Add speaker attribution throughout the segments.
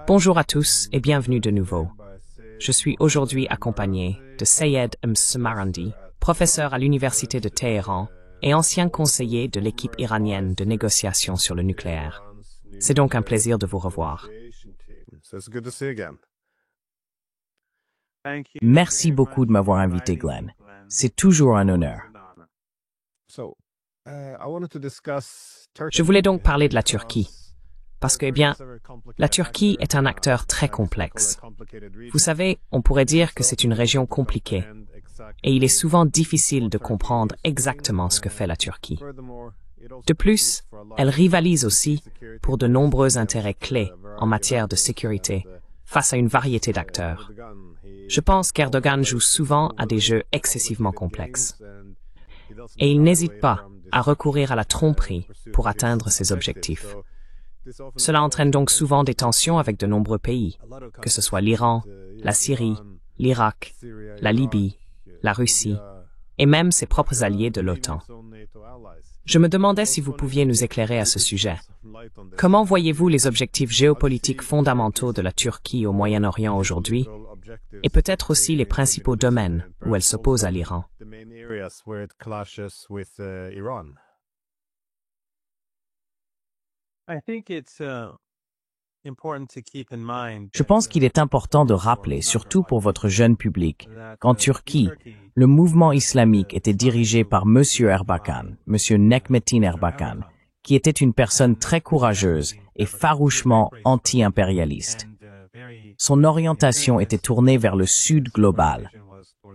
Speaker 1: Bonjour à tous et bienvenue de nouveau. Je suis aujourd'hui accompagné de Sayed Msmarandi, professeur à l'Université de Téhéran et ancien conseiller de l'équipe iranienne de négociation sur le nucléaire. C'est donc un plaisir de vous revoir.
Speaker 2: Merci beaucoup de m'avoir invité, Glenn. C'est toujours un honneur.
Speaker 1: Je voulais donc parler de la Turquie. Parce que, la Turquie est un acteur très complexe. Vous savez, on pourrait dire que c'est une région compliquée. Et il est souvent difficile de comprendre exactement ce que fait la Turquie. De plus, elle rivalise aussi pour de nombreux intérêts clés en matière de sécurité face à une variété d'acteurs. Je pense qu'Erdogan joue souvent à des jeux excessivement complexes. Et il n'hésite pas à recourir à la tromperie pour atteindre ses objectifs. Cela entraîne donc souvent des tensions avec de nombreux pays, que ce soit l'Iran, la Syrie, l'Irak, la Libye, la Russie, et même ses propres alliés de l'OTAN. Je me demandais si vous pouviez nous éclairer à ce sujet. Comment voyez-vous les objectifs géopolitiques fondamentaux de la Turquie au Moyen-Orient aujourd'hui, et peut-être aussi les principaux domaines où elle s'oppose à l'Iran?
Speaker 2: Je pense qu'il est important de rappeler, surtout pour votre jeune public, qu'en Turquie, le mouvement islamique était dirigé par M. Erbakan, M. Necmettin Erbakan, qui était une personne très courageuse et farouchement anti-impérialiste. Son orientation était tournée vers le sud global.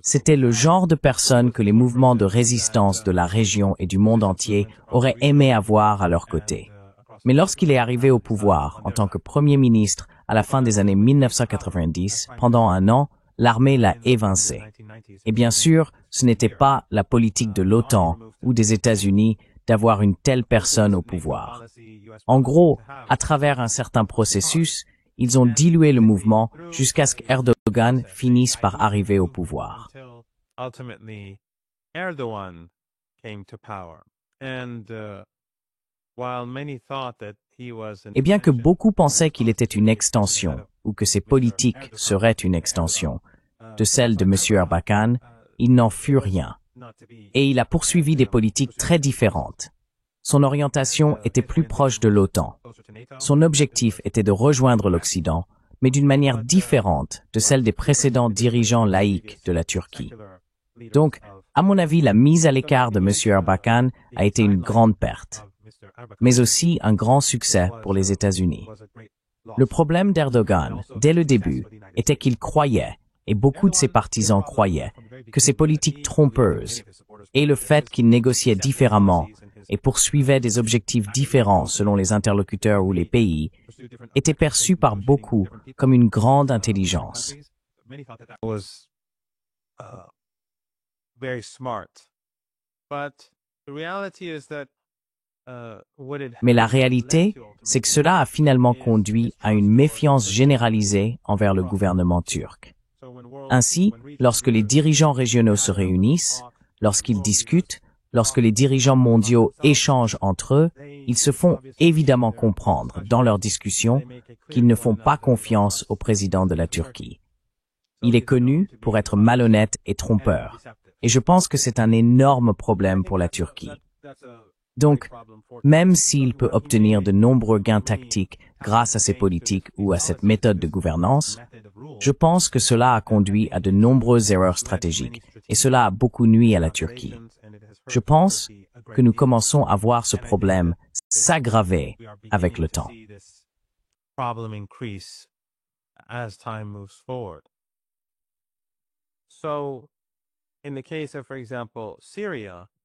Speaker 2: C'était le genre de personne que les mouvements de résistance de la région et du monde entier auraient aimé avoir à leur côté. Mais lorsqu'il est arrivé au pouvoir en tant que Premier ministre à la fin des années 1990, pendant un an, l'armée l'a évincé. Et bien sûr, ce n'était pas la politique de l'OTAN ou des États-Unis d'avoir une telle personne au pouvoir. En gros, à travers un certain processus, ils ont dilué le mouvement jusqu'à ce qu'Erdogan finisse par arriver au pouvoir. Et bien que beaucoup pensaient qu'il était une extension, ou que ses politiques seraient une extension, de celle de M. Erbakan, il n'en fut rien. Et il a poursuivi des politiques très différentes. Son orientation était plus proche de l'OTAN. Son objectif était de rejoindre l'Occident, mais d'une manière différente de celle des précédents dirigeants laïcs de la Turquie. Donc, à mon avis, la mise à l'écart de M. Erbakan a été une grande perte, mais aussi un grand succès pour les États-Unis. Le problème d'Erdogan, dès le début, était qu'il croyait, et beaucoup de ses partisans croyaient, que ses politiques trompeuses et le fait qu'il négociait différemment et poursuivait des objectifs différents selon les interlocuteurs ou les pays, étaient perçus par beaucoup comme une grande intelligence. Mais la réalité, c'est que cela a finalement conduit à une méfiance généralisée envers le gouvernement turc. Ainsi, lorsque les dirigeants régionaux se réunissent, lorsqu'ils discutent, lorsque les dirigeants mondiaux échangent entre eux, ils se font évidemment comprendre dans leurs discussions qu'ils ne font pas confiance au président de la Turquie. Il est connu pour être malhonnête et trompeur, et je pense que c'est un énorme problème pour la Turquie. Donc, même s'il peut obtenir de nombreux gains tactiques grâce à ses politiques ou à cette méthode de gouvernance, je pense que cela a conduit à de nombreuses erreurs stratégiques, et cela a beaucoup nui à la Turquie. Je pense que nous commençons à voir ce problème s'aggraver avec le temps.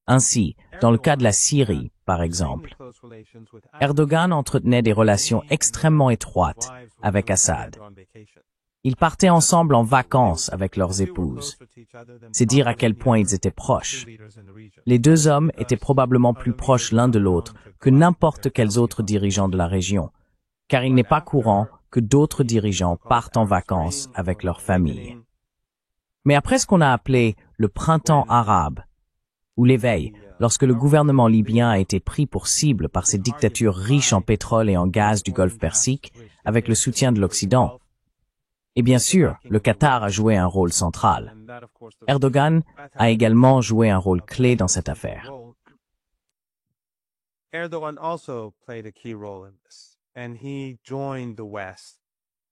Speaker 2: Ainsi, dans le cas de la Syrie, par exemple, Erdogan entretenait des relations extrêmement étroites avec Assad. Ils partaient ensemble en vacances avec leurs épouses. C'est dire à quel point ils étaient proches. Les deux hommes étaient probablement plus proches l'un de l'autre que n'importe quels autres dirigeants de la région, car il n'est pas courant que d'autres dirigeants partent en vacances avec leur famille. Mais après ce qu'on a appelé le printemps arabe, ou l'éveil, lorsque le gouvernement libyen a été pris pour cible par ces dictatures riches en pétrole et en gaz du Golfe Persique, avec le soutien de l'Occident. Et bien sûr, le Qatar a joué un rôle central. Erdogan a également joué un rôle clé dans cette affaire.
Speaker 3: Erdogan also played a key role in this, and he joined the West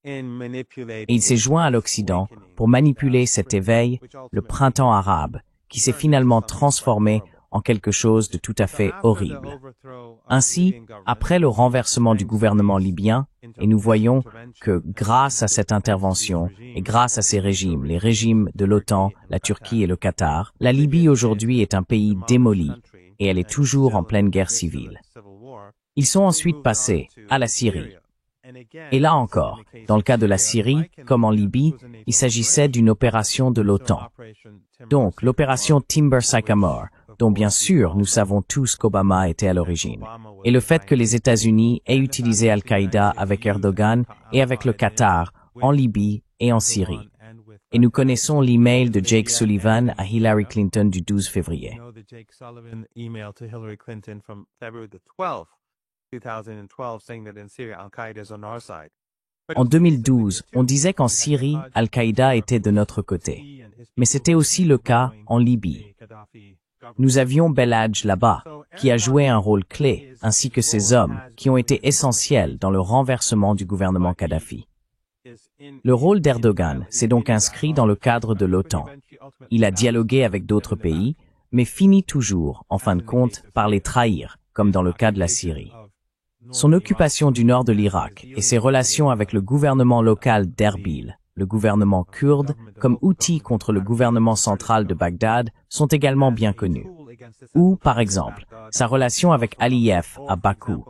Speaker 3: in manipulating.
Speaker 2: Et il s'est joint à l'Occident pour manipuler cet éveil, le printemps arabe, qui s'est finalement transformé en quelque chose de tout à fait horrible. Ainsi, après le renversement du gouvernement libyen, et nous voyons que grâce à cette intervention et grâce à ces régimes, les régimes de l'OTAN, la Turquie et le Qatar, la Libye aujourd'hui est un pays démoli et elle est toujours en pleine guerre civile. Ils sont ensuite passés à la Syrie. Et là encore, dans le cas de la Syrie, comme en Libye, il s'agissait d'une opération de l'OTAN. Donc, l'opération Timber Sycamore, dont bien sûr nous savons tous qu'Obama était à l'origine, et le fait que les États-Unis aient utilisé Al-Qaïda avec Erdogan et avec le Qatar en Libye et en Syrie. Et nous connaissons l'email de Jake Sullivan à Hillary Clinton du 12 février. En 2012, on disait qu'en Syrie, Al-Qaïda était de notre côté. Mais c'était aussi le cas en Libye. Nous avions Belhadj là-bas, qui a joué un rôle clé, ainsi que ses hommes, qui ont été essentiels dans le renversement du gouvernement Kadhafi. Le rôle d'Erdogan s'est donc inscrit dans le cadre de l'OTAN. Il a dialogué avec d'autres pays, mais finit toujours, en fin de compte, par les trahir, comme dans le cas de la Syrie. Son occupation du nord de l'Irak et ses relations avec le gouvernement local d'Erbil, le gouvernement kurde, comme outil contre le gouvernement central de Bagdad, sont également bien connus. Ou, par exemple, sa relation avec Aliyev à Bakou,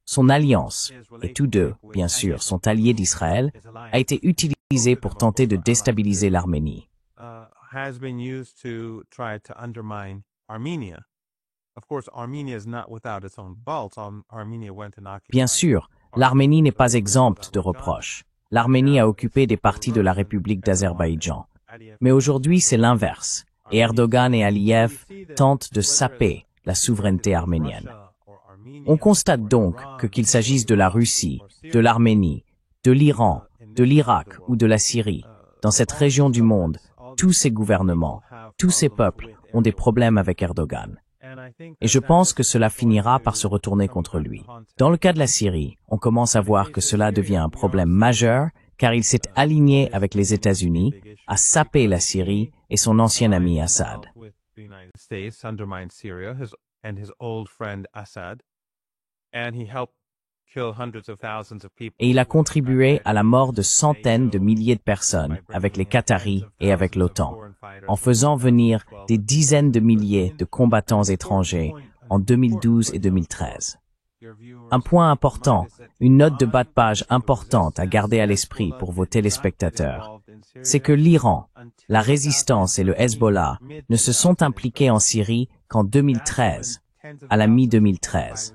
Speaker 2: son alliance, et tous deux, bien sûr, sont alliés d'Israël, a été utilisée pour tenter de déstabiliser l'Arménie. Bien sûr, l'Arménie n'est pas exempte de reproches. L'Arménie a occupé des parties de la République d'Azerbaïdjan. Mais aujourd'hui, c'est l'inverse, et Erdogan et Aliyev tentent de saper la souveraineté arménienne. On constate donc que qu'il s'agisse de la Russie, de l'Arménie, de l'Iran, de l'Irak ou de la Syrie, dans cette région du monde, tous ces gouvernements, tous ces peuples ont des problèmes avec Erdogan. Et je pense que cela finira par se retourner contre lui. Dans le cas de la Syrie, on commence à voir que cela devient un problème majeur car il s'est aligné avec les États-Unis à saper la Syrie et son ancien ami Assad. Et il a contribué à la mort de centaines de milliers de personnes avec les Qataris et avec l'OTAN, en faisant venir des dizaines de milliers de combattants étrangers en 2012 et 2013. Un point important, une note de bas de page importante à garder à l'esprit pour vos téléspectateurs, c'est que l'Iran, la résistance et le Hezbollah ne se sont impliqués en Syrie qu'en 2013, à la mi-2013.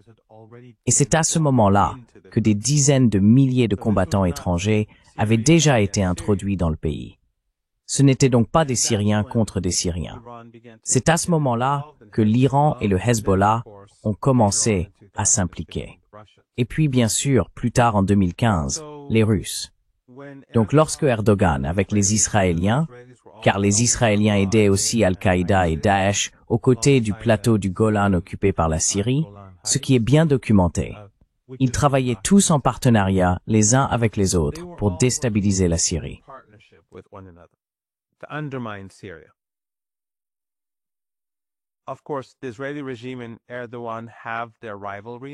Speaker 2: Et c'est à ce moment-là que des dizaines de milliers de combattants étrangers avaient déjà été introduits dans le pays. Ce n'étaient donc pas des Syriens contre des Syriens. C'est à ce moment-là que l'Iran et le Hezbollah ont commencé à s'impliquer. Et puis, bien sûr, plus tard en 2015, les Russes. Donc lorsque Erdogan, avec les Israéliens, car les Israéliens aidaient aussi Al-Qaïda et Daesh aux côtés du plateau du Golan occupé par la Syrie, ce qui est bien documenté. Ils travaillaient tous en partenariat les uns avec les autres pour déstabiliser la Syrie.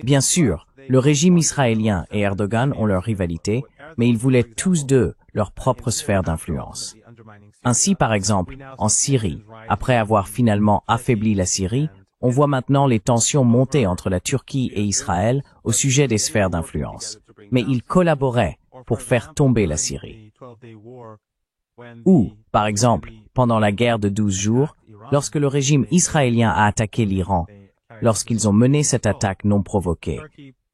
Speaker 2: Bien sûr, le régime israélien et Erdogan ont leur rivalité, mais ils voulaient tous deux leur propre sphère d'influence. Ainsi, par exemple, en Syrie, après avoir finalement affaibli la Syrie, on voit maintenant les tensions monter entre la Turquie et Israël au sujet des sphères d'influence. Mais ils collaboraient pour faire tomber la Syrie. Ou, par exemple, pendant la guerre de 12 jours, lorsque le régime israélien a attaqué l'Iran, lorsqu'ils ont mené cette attaque non provoquée,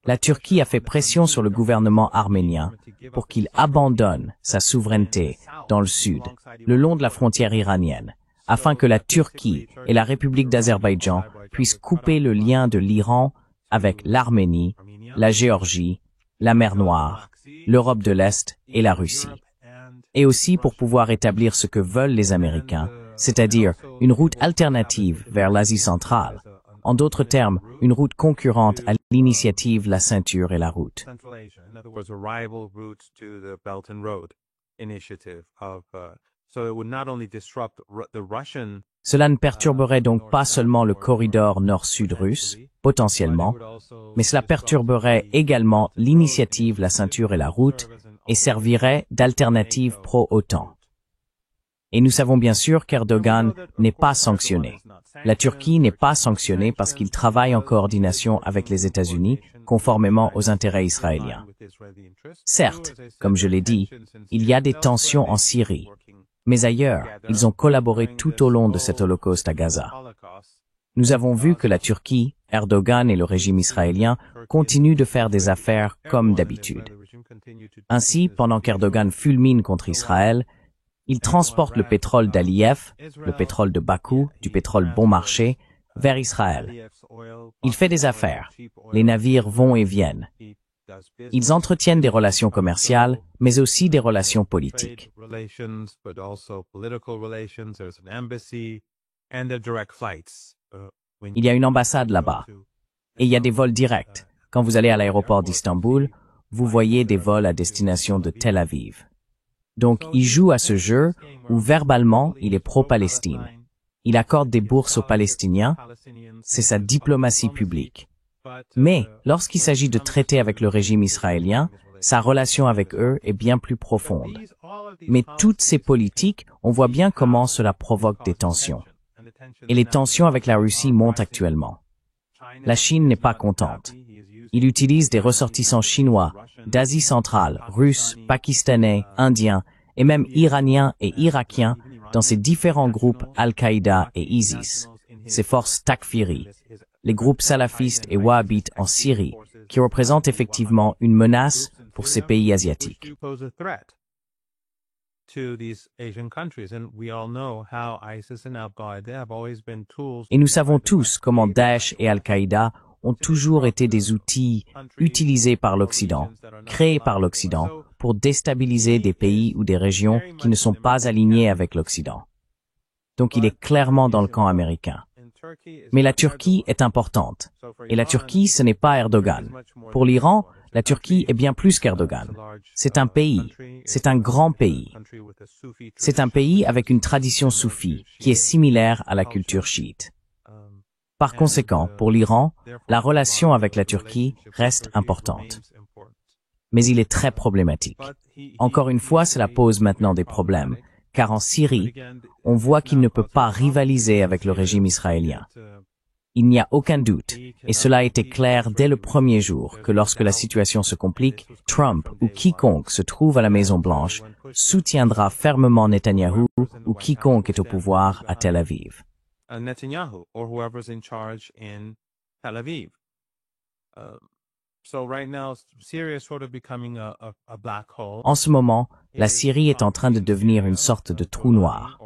Speaker 2: la Turquie a fait pression sur le gouvernement arménien pour qu'il abandonne sa souveraineté dans le sud, le long de la frontière iranienne, afin que la Turquie et la République d'Azerbaïdjan puissent couper le lien de l'Iran avec l'Arménie, la Géorgie, la mer Noire, l'Europe de l'Est et la Russie. Et aussi pour pouvoir établir ce que veulent les Américains, c'est-à-dire une route alternative vers l'Asie centrale. En d'autres termes, une route concurrente à l'initiative La Ceinture et la Route. Cela ne perturberait donc pas seulement le corridor nord-sud russe, potentiellement, mais cela perturberait également l'initiative La Ceinture et la Route et servirait d'alternative pro-OTAN. Et nous savons bien sûr qu'Erdogan n'est pas sanctionné. La Turquie n'est pas sanctionnée parce qu'il travaille en coordination avec les États-Unis, conformément aux intérêts israéliens. Certes, comme je l'ai dit, il y a des tensions en Syrie, mais ailleurs, ils ont collaboré tout au long de cet holocauste à Gaza. Nous avons vu que la Turquie, Erdogan et le régime israélien continuent de faire des affaires comme d'habitude. Ainsi, pendant qu'Erdogan fulmine contre Israël, il transporte le pétrole d'Aliyev, le pétrole de Bakou, du pétrole bon marché, vers Israël. Il fait des affaires. Les navires vont et viennent. Ils entretiennent des relations commerciales, mais aussi des relations politiques. Il y a une ambassade là-bas. Et il y a des vols directs. Quand vous allez à l'aéroport d'Istanbul, vous voyez des vols à destination de Tel Aviv. Donc, il joue à ce jeu où verbalement, il est pro-Palestine. Il accorde des bourses aux Palestiniens. C'est sa diplomatie publique. Mais, lorsqu'il s'agit de traiter avec le régime israélien, sa relation avec eux est bien plus profonde. Mais toutes ces politiques, on voit bien comment cela provoque des tensions. Et les tensions avec la Russie montent actuellement. La Chine n'est pas contente. Il utilise des ressortissants chinois, d'Asie centrale, russes, pakistanais, indiens, et même iraniens et irakiens dans ces différents groupes Al-Qaïda et ISIS, ces forces Takfiri, les groupes salafistes et wahhabites en Syrie, qui représentent effectivement une menace pour ces pays asiatiques. Et nous savons tous comment Daesh et Al-Qaïda ont toujours été des outils utilisés par l'Occident, créés par l'Occident, pour déstabiliser des pays ou des régions qui ne sont pas alignés avec l'Occident. Donc il est clairement dans le camp américain. Mais la Turquie est importante. Et la Turquie, ce n'est pas Erdogan. Pour l'Iran, la Turquie est bien plus qu'Erdogan. C'est un pays. C'est un grand pays. C'est un pays avec une tradition soufie qui est similaire à la culture chiite. Par conséquent, pour l'Iran, la relation avec la Turquie reste importante. Mais il est très problématique. Encore une fois, cela pose maintenant des problèmes, car en Syrie, on voit qu'il ne peut pas rivaliser avec le régime israélien. Il n'y a aucun doute, et cela a été clair dès le premier jour, que lorsque la situation se complique, Trump ou quiconque se trouve à la Maison-Blanche soutiendra fermement Netanyahou ou quiconque est au pouvoir à Tel Aviv.
Speaker 3: Netanyahu or whoever's in charge in Tel Aviv. So right now, Syria is sort of becoming a black hole.
Speaker 2: En ce moment, la Syrie est en train de devenir une sorte de trou noir.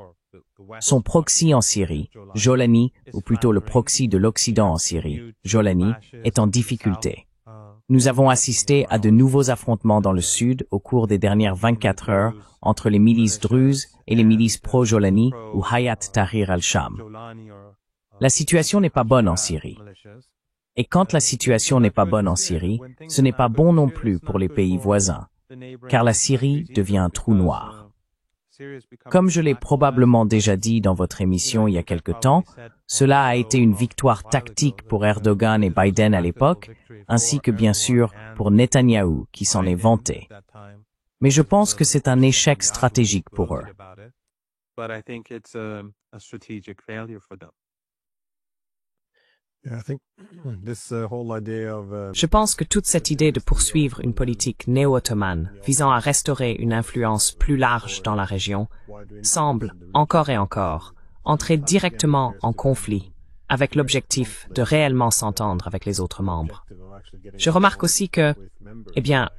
Speaker 2: Son proxy en Syrie, Jolani, ou plutôt le proxy de l'Occident en Syrie, Jolani, est en difficulté. Nous avons assisté à de nouveaux affrontements dans le sud au cours des dernières 24 heures entre les milices druzes et les milices pro-Jolani ou Hayat Tahrir al-Sham. La situation n'est pas bonne en Syrie. Et quand la situation n'est pas bonne en Syrie, ce n'est pas bon non plus pour les pays voisins, car la Syrie devient un trou noir. Comme je l'ai probablement déjà dit dans votre émission il y a quelque temps, cela a été une victoire tactique pour Erdogan et Biden à l'époque, ainsi que bien sûr pour Netanyahou qui s'en est vanté. Mais je pense que c'est un échec stratégique pour eux.
Speaker 1: Je pense que toute cette idée de poursuivre une politique néo-ottomane visant à restaurer une influence plus large dans la région semble, encore et encore, entrer directement en conflit avec l'objectif de réellement s'entendre avec les autres membres. Je remarque aussi que,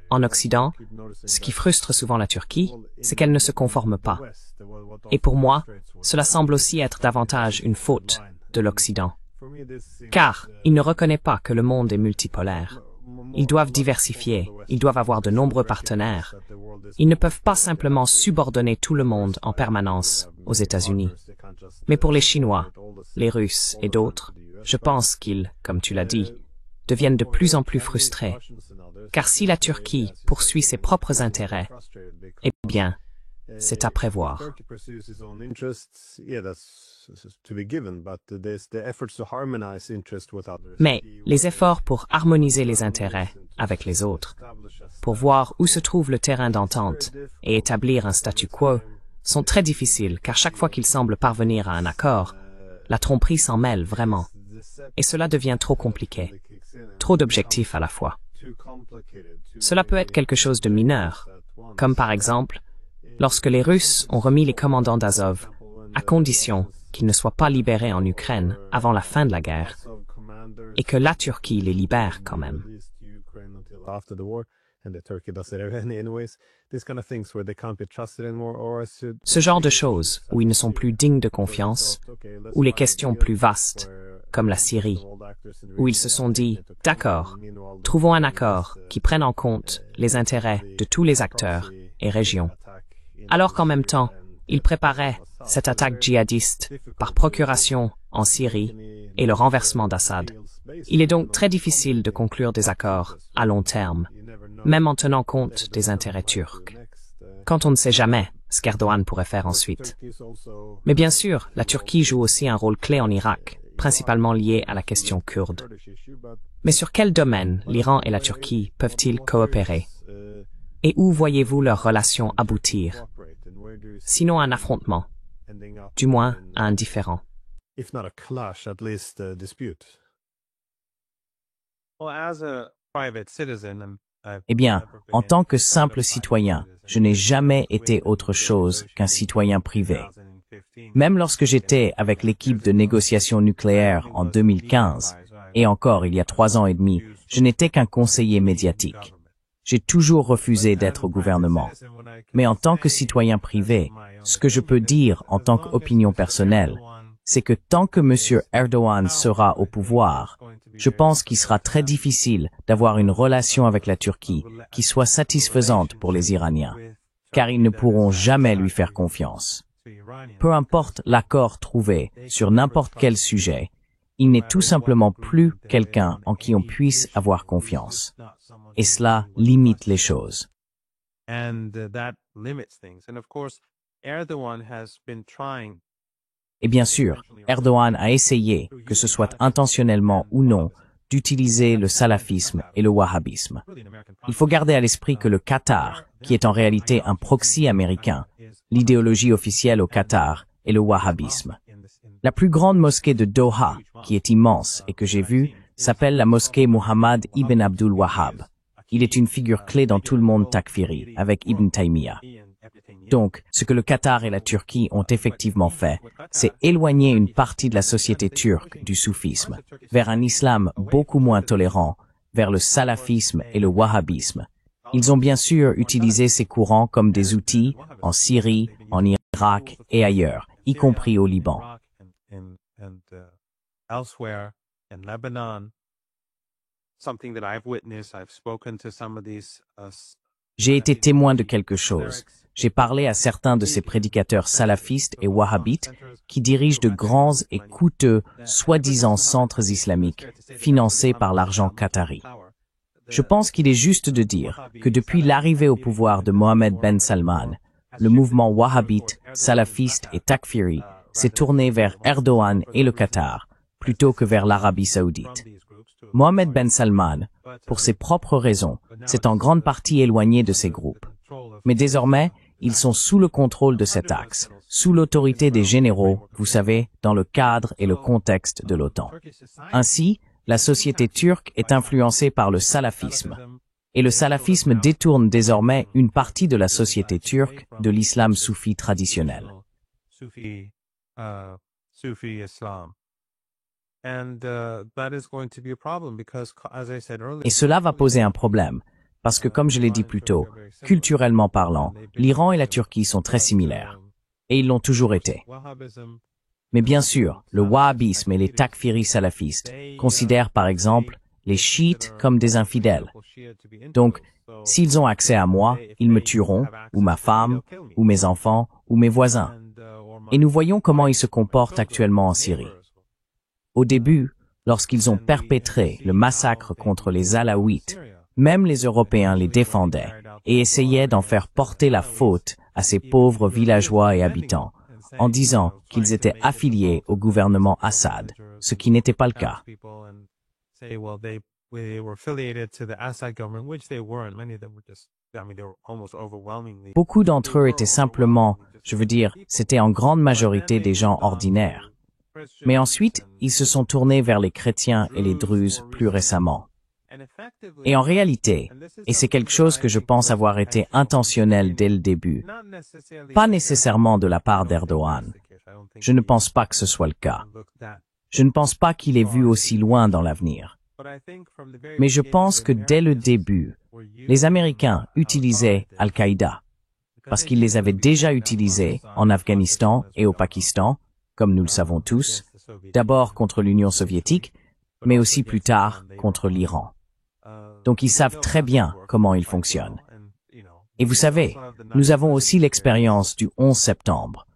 Speaker 1: en Occident, ce qui frustre souvent la Turquie, c'est qu'elle ne se conforme pas. Et pour moi, cela semble aussi être davantage une faute de l'Occident. Car ils ne reconnaissent pas que le monde est multipolaire. Ils doivent diversifier, ils doivent avoir de nombreux partenaires. Ils ne peuvent pas simplement subordonner tout le monde en permanence aux États-Unis. Mais pour les Chinois, les Russes et d'autres, je pense qu'ils, comme tu l'as dit, deviennent de plus en plus frustrés. Car si la Turquie poursuit ses propres intérêts, eh bien, c'est à prévoir. Mais les efforts pour harmoniser les intérêts avec les autres, pour voir où se trouve le terrain d'entente et établir un statu quo, sont très difficiles car chaque fois qu'ils semblent parvenir à un accord, la tromperie s'en mêle vraiment. Et cela devient trop compliqué, trop d'objectifs à la fois. Cela peut être quelque chose de mineur, comme par exemple, lorsque les Russes ont remis les commandants d'Azov, à condition qu'ils ne soient pas libérés en Ukraine avant la fin de la guerre, et que la Turquie les libère quand même. Ce genre de choses, où ils ne sont plus dignes de confiance, ou les questions plus vastes, comme la Syrie, où ils se sont dit, d'accord, trouvons un accord qui prenne en compte les intérêts de tous les acteurs et régions. Alors qu'en même temps, ils préparaient cette attaque djihadiste par procuration en Syrie et le renversement d'Assad. Il est donc très difficile de conclure des accords à long terme, même en tenant compte des intérêts turcs, quand on ne sait jamais ce qu'Erdogan pourrait faire ensuite. Mais bien sûr, la Turquie joue aussi un rôle clé en Irak, principalement lié à la question kurde. Mais sur quel domaine l'Iran et la Turquie peuvent-ils coopérer? Et où voyez-vous leurs relations aboutir? Sinon un affrontement, du moins à un différend.
Speaker 2: Eh bien, en tant que simple citoyen, je n'ai jamais été autre chose qu'un citoyen privé. Même lorsque j'étais avec l'équipe de négociation nucléaire en 2015, et encore il y a 3 ans et demi, je n'étais qu'un conseiller médiatique. J'ai toujours refusé d'être au gouvernement. Mais en tant que citoyen privé, ce que je peux dire en tant qu'opinion personnelle, c'est que tant que M. Erdogan sera au pouvoir, je pense qu'il sera très difficile d'avoir une relation avec la Turquie qui soit satisfaisante pour les Iraniens, car ils ne pourront jamais lui faire confiance. Peu importe l'accord trouvé sur n'importe quel sujet, il n'est tout simplement plus quelqu'un en qui on puisse avoir confiance. Et cela limite les choses. Et bien sûr, Erdogan a essayé, que ce soit intentionnellement ou non, d'utiliser le salafisme et le wahhabisme. Il faut garder à l'esprit que le Qatar, qui est en réalité un proxy américain, l'idéologie officielle au Qatar est le wahhabisme. La plus grande mosquée de Doha, qui est immense et que j'ai vue, s'appelle la mosquée Mohammed ibn Abdul Wahhab. Il est une figure clé dans tout le monde takfiri, avec Ibn Taymiyyah. Donc, ce que le Qatar et la Turquie ont effectivement fait, c'est éloigner une partie de la société turque du soufisme, vers un islam beaucoup moins tolérant, vers le salafisme et le wahhabisme. Ils ont bien sûr utilisé ces courants comme des outils en Syrie, en Irak et ailleurs, y compris au Liban. J'ai été témoin de quelque chose. J'ai parlé à certains de ces prédicateurs salafistes et wahhabites qui dirigent de grands et coûteux, soi-disant centres islamiques, financés par l'argent qatari. Je pense qu'il est juste de dire que depuis l'arrivée au pouvoir de Mohammed Ben Salman, le mouvement wahhabite, salafiste et takfiri s'est tourné vers Erdogan et le Qatar, plutôt que vers l'Arabie saoudite. Mohammed Ben Salman, pour ses propres raisons, s'est en grande partie éloigné de ces groupes. Mais désormais, ils sont sous le contrôle de cet axe, sous l'autorité des généraux, vous savez, dans le cadre et le contexte de l'OTAN. Ainsi, la société turque est influencée par le salafisme. Et le salafisme détourne désormais une partie de la société turque de l'islam soufi traditionnel. Et cela va poser un problème, parce que comme je l'ai dit plus tôt, culturellement parlant, l'Iran et la Turquie sont très similaires. et ils l'ont toujours été. Mais bien sûr, le wahhabisme et les takfiris salafistes considèrent par exemple les chiites comme des infidèles. Donc, s'ils ont accès à moi, ils me tueront, ou ma femme, ou mes enfants, ou mes voisins. Et nous voyons comment ils se comportent actuellement en Syrie. Au début, lorsqu'ils ont perpétré le massacre contre les Alaouites, même les Européens les défendaient et essayaient d'en faire porter la faute à ces pauvres villageois et habitants, en disant qu'ils étaient affiliés au gouvernement Assad, ce qui n'était pas le cas. Beaucoup d'entre eux étaient simplement, je veux dire, c'était en grande majorité des gens ordinaires. Mais ensuite, ils se sont tournés vers les chrétiens et les druzes plus récemment. Et en réalité, et c'est quelque chose que je pense avoir été intentionnel dès le début, pas nécessairement de la part d'Erdogan. Je ne pense pas que ce soit le cas. Je ne pense pas qu'il ait vu aussi loin dans l'avenir. Mais je pense que dès le début, les Américains utilisaient Al-Qaïda, parce qu'ils les avaient déjà utilisés en Afghanistan et au Pakistan, comme nous le savons tous, d'abord contre l'Union soviétique, mais aussi plus tard contre l'Iran. Donc ils savent très bien comment ils fonctionnent. Et vous savez, nous avons aussi l'expérience du 11 septembre.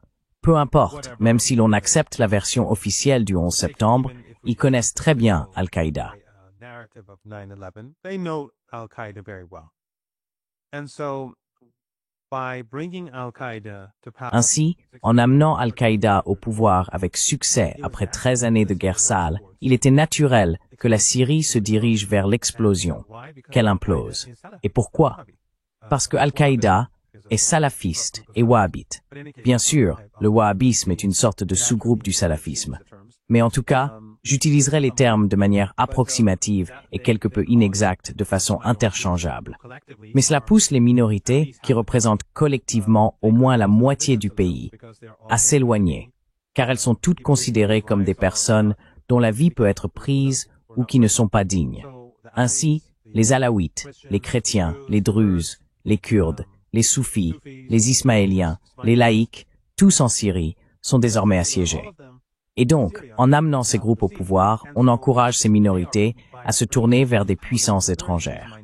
Speaker 2: Peu importe, même si l'on accepte la version officielle du 11 septembre, ils connaissent très bien Al-Qaïda. Ainsi, en amenant Al-Qaïda au pouvoir avec succès après 13 années de guerre sale, il était naturel que la Syrie se dirige vers l'explosion, qu'elle implose. Et pourquoi? Parce que Al-Qaïda est salafiste et wahhabite. Bien sûr, le wahhabisme est une sorte de sous-groupe du salafisme. Mais en tout cas, j'utiliserai les termes de manière approximative et quelque peu inexacte de façon interchangeable. Mais cela pousse les minorités, qui représentent collectivement au moins la moitié du pays, à s'éloigner, car elles sont toutes considérées comme des personnes dont la vie peut être prise ou qui ne sont pas dignes. Ainsi, les Alaouites, les chrétiens, les Druzes, les Kurdes, les Soufis, les Ismaéliens, les laïcs, tous en Syrie, sont désormais assiégés. Et donc, en amenant ces groupes au pouvoir, on encourage ces minorités à se tourner vers des puissances étrangères.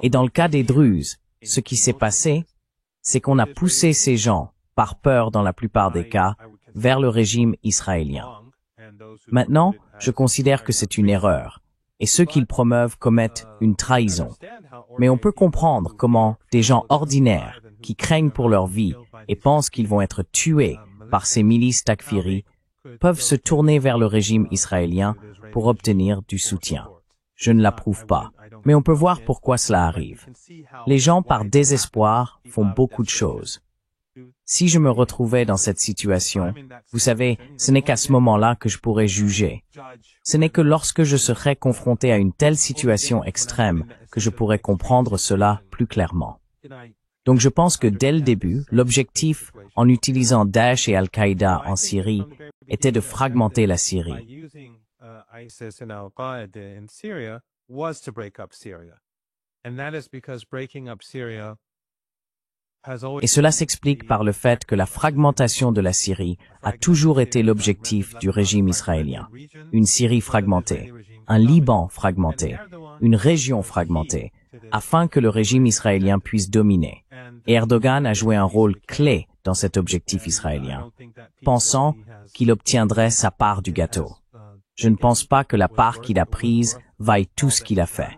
Speaker 2: Et dans le cas des Druzes, ce qui s'est passé, c'est qu'on a poussé ces gens, par peur dans la plupart des cas, vers le régime israélien. Maintenant, je considère que c'est une erreur, et ceux qu'ils promeuvent commettent une trahison. Mais on peut comprendre comment des gens ordinaires, qui craignent pour leur vie et pensent qu'ils vont être tués par ces milices takfiris, peuvent se tourner vers le régime israélien pour obtenir du soutien. Je ne l'approuve pas, mais on peut voir pourquoi cela arrive. Les gens, par désespoir, font beaucoup de choses. Si je me retrouvais dans cette situation, vous savez, ce n'est qu'à ce moment-là que je pourrais juger. Ce n'est que lorsque je serais confronté à une telle situation extrême que je pourrais comprendre cela plus clairement. Donc je pense que dès le début, l'objectif, en utilisant Daesh et Al-Qaïda en Syrie, était de fragmenter la Syrie. Et cela s'explique par le fait que la fragmentation de la Syrie a toujours été l'objectif du régime israélien. Une Syrie fragmentée, un Liban fragmenté, une région fragmentée, afin que le régime israélien puisse dominer. Et Erdogan a joué un rôle clé dans cet objectif israélien, pensant qu'il obtiendrait sa part du gâteau. Je ne pense pas que la part qu'il a prise vaille tout ce qu'il a fait.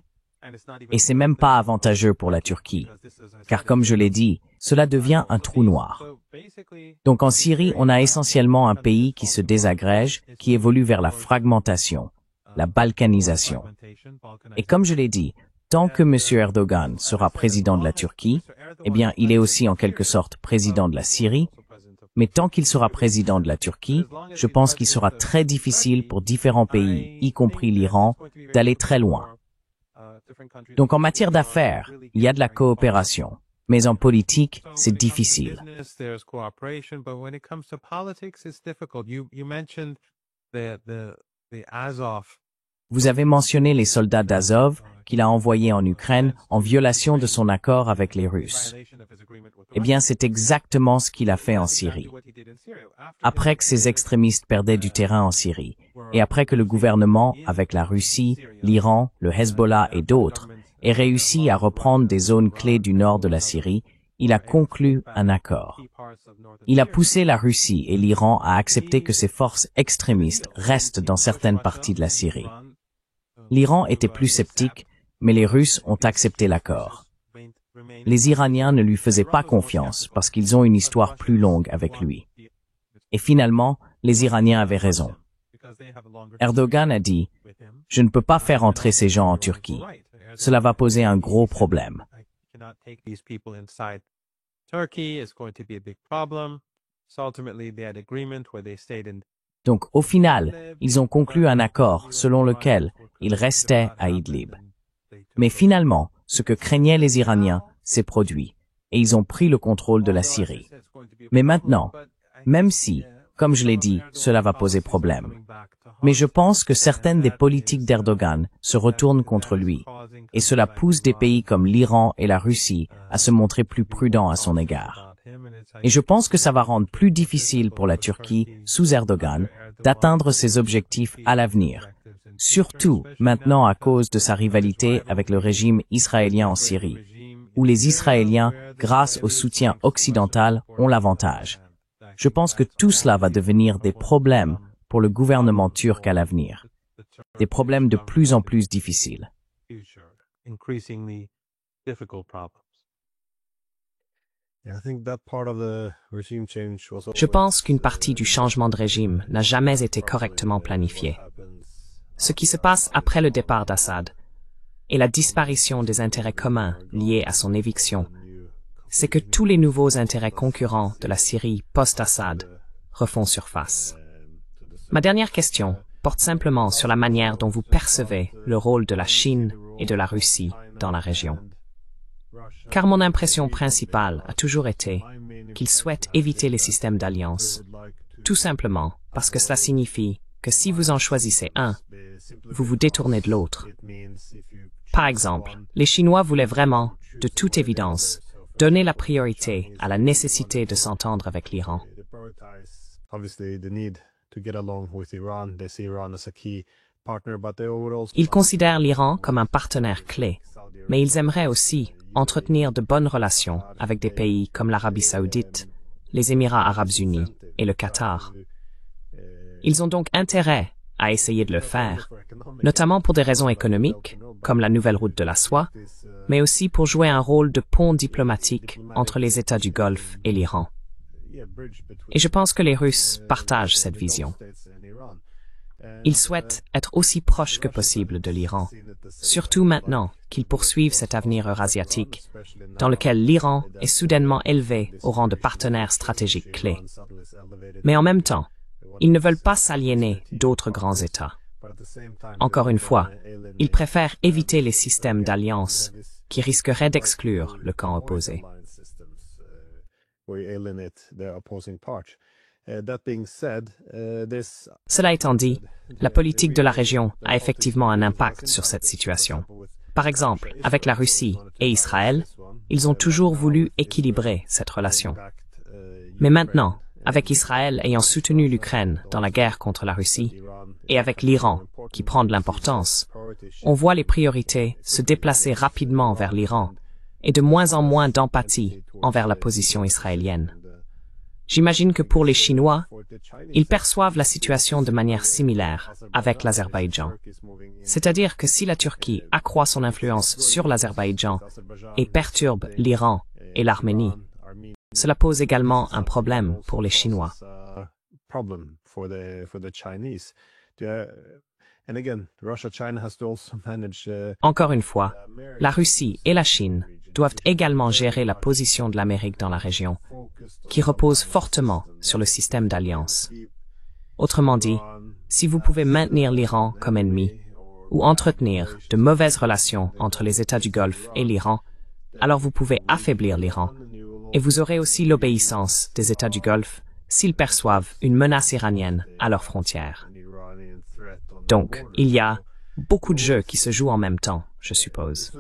Speaker 2: Et c'est même pas avantageux pour la Turquie, car comme je l'ai dit, cela devient un trou noir. Donc en Syrie, on a essentiellement un pays qui se désagrège, qui évolue vers la fragmentation, la balkanisation. Et comme je l'ai dit, tant que M. Erdogan sera président de la Turquie, eh bien, il est aussi en quelque sorte président de la Syrie, mais tant qu'il sera président de la Turquie, je pense qu'il sera très difficile pour différents pays, y compris l'Iran, d'aller très loin. Donc en matière d'affaires, il y a de la coopération, mais en politique, c'est difficile. Vous avez mentionné les soldats d'Azov qu'il a envoyés en Ukraine en violation de son accord avec les Russes. Eh bien, c'est exactement ce qu'il a fait en Syrie. Après que ces extrémistes perdaient du terrain en Syrie, et après que le gouvernement, avec la Russie, l'Iran, le Hezbollah et d'autres, ait réussi à reprendre des zones clés du nord de la Syrie, il a conclu un accord. Il a poussé la Russie et l'Iran à accepter que ces forces extrémistes restent dans certaines parties de la Syrie. L'Iran était plus sceptique, mais les Russes ont accepté l'accord. Les Iraniens ne lui faisaient pas confiance parce qu'ils ont une histoire plus longue avec lui. Et finalement, les Iraniens avaient raison. Erdogan a dit « Je ne peux pas faire entrer ces gens en Turquie. Cela va poser un gros problème. » Donc, au final, ils ont conclu un accord selon lequel ils restaient à Idlib. Mais finalement, ce que craignaient les Iraniens s'est produit, et ils ont pris le contrôle de la Syrie. Mais maintenant, même si, comme je l'ai dit, cela va poser problème, mais je pense que certaines des politiques d'Erdogan se retournent contre lui, et cela pousse des pays comme l'Iran et la Russie à se montrer plus prudents à son égard. Et je pense que ça va rendre plus difficile pour la Turquie, sous Erdogan, d'atteindre ses objectifs à l'avenir, surtout maintenant à cause de sa rivalité avec le régime israélien en Syrie, où les Israéliens, grâce au soutien occidental, ont l'avantage. Je pense que tout cela va devenir des problèmes pour le gouvernement turc à l'avenir, des problèmes de plus en plus difficiles.
Speaker 1: Je pense qu'une partie du changement de régime n'a jamais été correctement planifiée. Ce qui se passe après le départ d'Assad et la disparition des intérêts communs liés à son éviction, c'est que tous les nouveaux intérêts concurrents de la Syrie post-Assad refont surface. Ma dernière question porte simplement sur la manière dont vous percevez le rôle de la Chine et de la Russie dans la région. Car mon impression principale a toujours été qu'ils souhaitent éviter les systèmes d'alliance, tout simplement parce que cela signifie que si vous en choisissez un, vous vous détournez de l'autre. Par exemple, les Chinois voulaient vraiment, de toute évidence, donner la priorité à la nécessité de s'entendre avec l'Iran. Ils considèrent l'Iran comme un partenaire clé, mais ils aimeraient aussi entretenir de bonnes relations avec des pays comme l'Arabie saoudite, les Émirats arabes unis et le Qatar. Ils ont donc intérêt à essayer de le faire, notamment pour des raisons économiques, comme la nouvelle route de la soie, mais aussi pour jouer un rôle de pont diplomatique entre les États du Golfe et l'Iran. Et je pense que les Russes partagent cette vision. Ils souhaitent être aussi proches que possible de l'Iran, surtout maintenant qu'ils poursuivent cet avenir eurasiatique, dans lequel l'Iran est soudainement élevé au rang de partenaire stratégique clé. Mais en même temps, ils ne veulent pas s'aliéner d'autres grands États. Encore une fois, ils préfèrent éviter les systèmes d'alliance qui risqueraient d'exclure le camp opposé. Cela étant dit, la politique de la région a effectivement un impact sur cette situation. Par exemple, avec la Russie et Israël, ils ont toujours voulu équilibrer cette relation. Mais maintenant, avec Israël ayant soutenu l'Ukraine dans la guerre contre la Russie, et avec l'Iran qui prend de l'importance, on voit les priorités se déplacer rapidement vers l'Iran et de moins en moins d'empathie envers la position israélienne. J'imagine que pour les Chinois, ils perçoivent la situation de manière similaire avec l'Azerbaïdjan. C'est-à-dire que si la Turquie accroît son influence sur l'Azerbaïdjan et perturbe l'Iran et l'Arménie, cela pose également un problème pour les Chinois. Encore une fois, la Russie et la Chine doivent également gérer la position de l'Amérique dans la région, qui repose fortement sur le système d'alliance. Autrement dit, si vous pouvez maintenir l'Iran comme ennemi, ou entretenir de mauvaises relations entre les États du Golfe et l'Iran, alors vous pouvez affaiblir l'Iran, et vous aurez aussi l'obéissance des États du Golfe s'ils perçoivent une menace iranienne à leurs frontières. Donc, il y a, beaucoup de jeux qui se jouent en même temps, je suppose.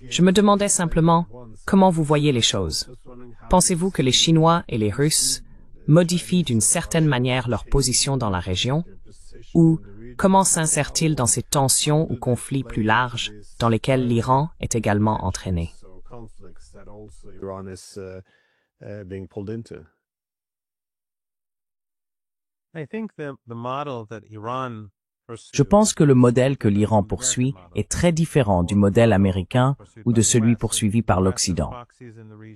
Speaker 1: Je me demandais simplement comment vous voyez les choses. Pensez-vous que les Chinois et les Russes modifient d'une certaine manière leur position dans la région? Ou comment s'insèrent-ils dans ces tensions ou conflits plus larges dans lesquels l'Iran est également entraîné?
Speaker 2: Je pense que le modèle que l'Iran poursuit est très différent du modèle américain ou de celui poursuivi par l'Occident.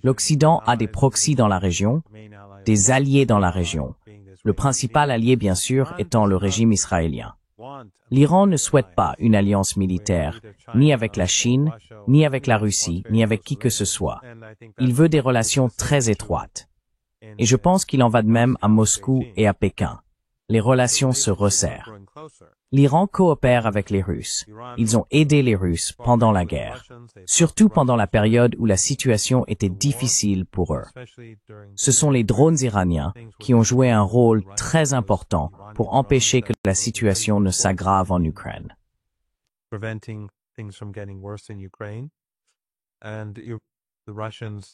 Speaker 2: L'Occident a des proxys dans la région, des alliés dans la région, le principal allié bien sûr étant le régime israélien. L'Iran ne souhaite pas une alliance militaire, ni avec la Chine, ni avec la Russie, ni avec qui que ce soit. Il veut des relations très étroites. Et je pense qu'il en va de même à Moscou et à Pékin. Les relations se resserrent. L'Iran coopère avec les Russes. Ils ont aidé les Russes pendant la guerre, surtout pendant la période où la situation était difficile pour eux. Ce sont les drones iraniens qui ont joué un rôle très important pour empêcher que la situation ne s'aggrave en Ukraine.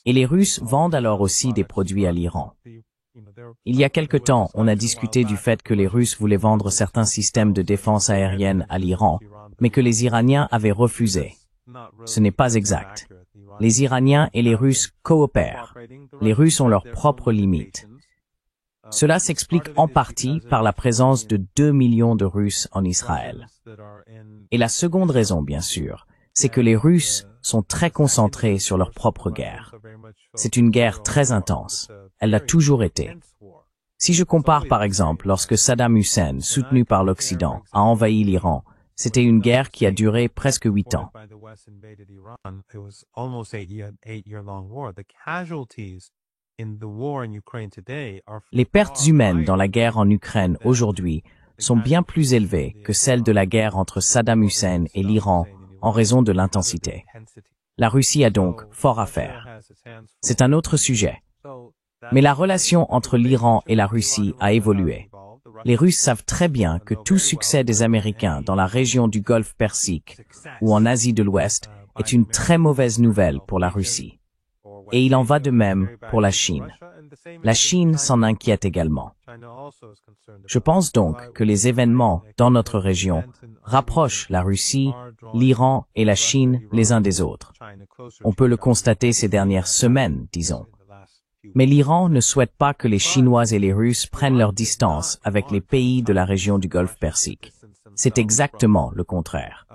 Speaker 2: Et les Russes vendent alors aussi des produits à l'Iran. Il y a quelque temps, on a discuté du fait que les Russes voulaient vendre certains systèmes de défense aérienne à l'Iran, mais que les Iraniens avaient refusé. Ce n'est pas exact. Les Iraniens et les Russes coopèrent. Les Russes ont leurs propres limites. Cela s'explique en partie par la présence de 2 millions de Russes en Israël. Et la seconde raison, bien sûr, c'est que les Russes sont très concentrés sur leur propre guerre. C'est une guerre très intense. Elle l'a toujours été. Si je compare par exemple lorsque Saddam Hussein, soutenu par l'Occident, a envahi l'Iran, c'était une guerre qui a duré presque 8 ans. Les pertes humaines dans la guerre en Ukraine aujourd'hui sont bien plus élevées que celles de la guerre entre Saddam Hussein et l'Iran en raison de l'intensité. La Russie a donc fort à faire. C'est un autre sujet. Mais la relation entre l'Iran et la Russie a évolué. Les Russes savent très bien que tout succès des Américains dans la région du Golfe Persique ou en Asie de l'Ouest est une très mauvaise nouvelle pour la Russie. Et il en va de même pour la Chine. La Chine s'en inquiète également. Je pense donc que les événements dans notre région rapprochent la Russie, l'Iran et la Chine les uns des autres. On peut le constater ces dernières semaines, disons. Mais l'Iran ne souhaite pas que les Chinois et les Russes prennent leur distance avec les pays de la région du Golfe Persique. C'est exactement le contraire.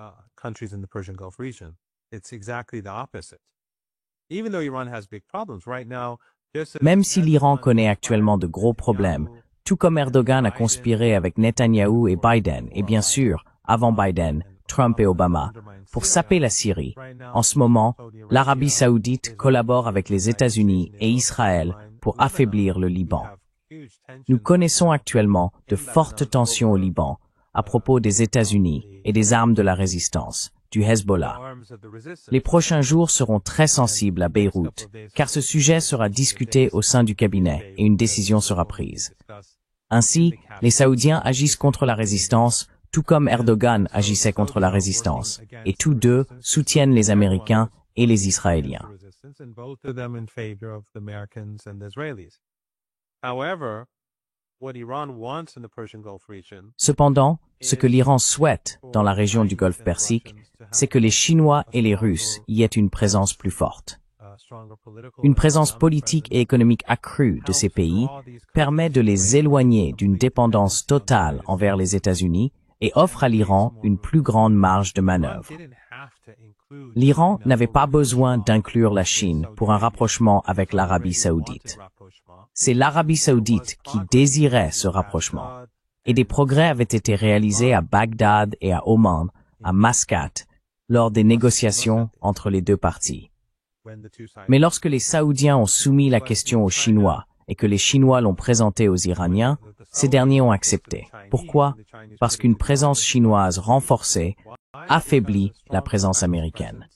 Speaker 2: Même si l'Iran connaît actuellement de gros problèmes, tout comme Erdogan a conspiré avec Netanyahou et Biden, et bien sûr, avant Biden, Trump et Obama, pour saper la Syrie. En ce moment, l'Arabie saoudite collabore avec les États-Unis et Israël pour affaiblir le Liban. Nous connaissons actuellement de fortes tensions au Liban à propos des États-Unis et des armes de la résistance, du Hezbollah. Les prochains jours seront très sensibles à Beyrouth, car ce sujet sera discuté au sein du cabinet et une décision sera prise. Ainsi, les Saoudiens agissent contre la résistance, tout comme Erdogan agissait contre la résistance, et tous deux soutiennent les Américains et les Israéliens. Cependant, ce que l'Iran souhaite dans la région du Golfe Persique, c'est que les Chinois et les Russes y aient une présence plus forte. Une présence politique et économique accrue de ces pays permet de les éloigner d'une dépendance totale envers les États-Unis et offre à l'Iran une plus grande marge de manœuvre. L'Iran n'avait pas besoin d'inclure la Chine pour un rapprochement avec l'Arabie saoudite. C'est l'Arabie saoudite qui désirait ce rapprochement. Et des progrès avaient été réalisés à Bagdad et à Oman, à Mascate, lors des négociations entre les deux parties. Mais lorsque les Saoudiens ont soumis la question aux Chinois et que les Chinois l'ont présentée aux Iraniens, ces derniers ont accepté. Pourquoi? Parce qu'une présence chinoise renforcée affaiblit la présence américaine.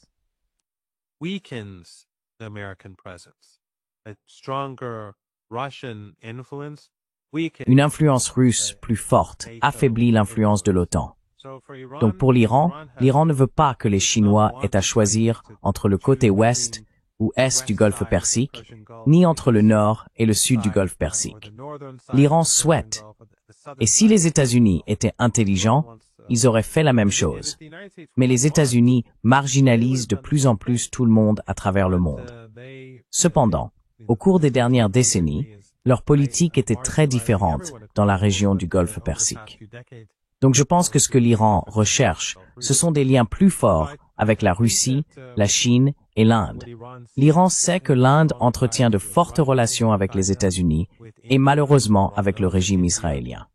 Speaker 2: Une influence russe plus forte affaiblit l'influence de l'OTAN. Donc pour l'Iran, l'Iran ne veut pas que les Chinois aient à choisir entre le côté ouest ou est du Golfe Persique, ni entre le nord et le sud du Golfe Persique. L'Iran souhaite, et si les États-Unis étaient intelligents, ils auraient fait la même chose. Mais les États-Unis marginalisent de plus en plus tout le monde à travers le monde. Cependant, au cours des dernières décennies, leur politique était très différente dans la région du Golfe Persique. Donc je pense que ce que l'Iran recherche, ce sont des liens plus forts avec la Russie, la Chine et l'Inde. L'Iran sait que l'Inde entretient de fortes relations avec les États-Unis et malheureusement avec le régime israélien.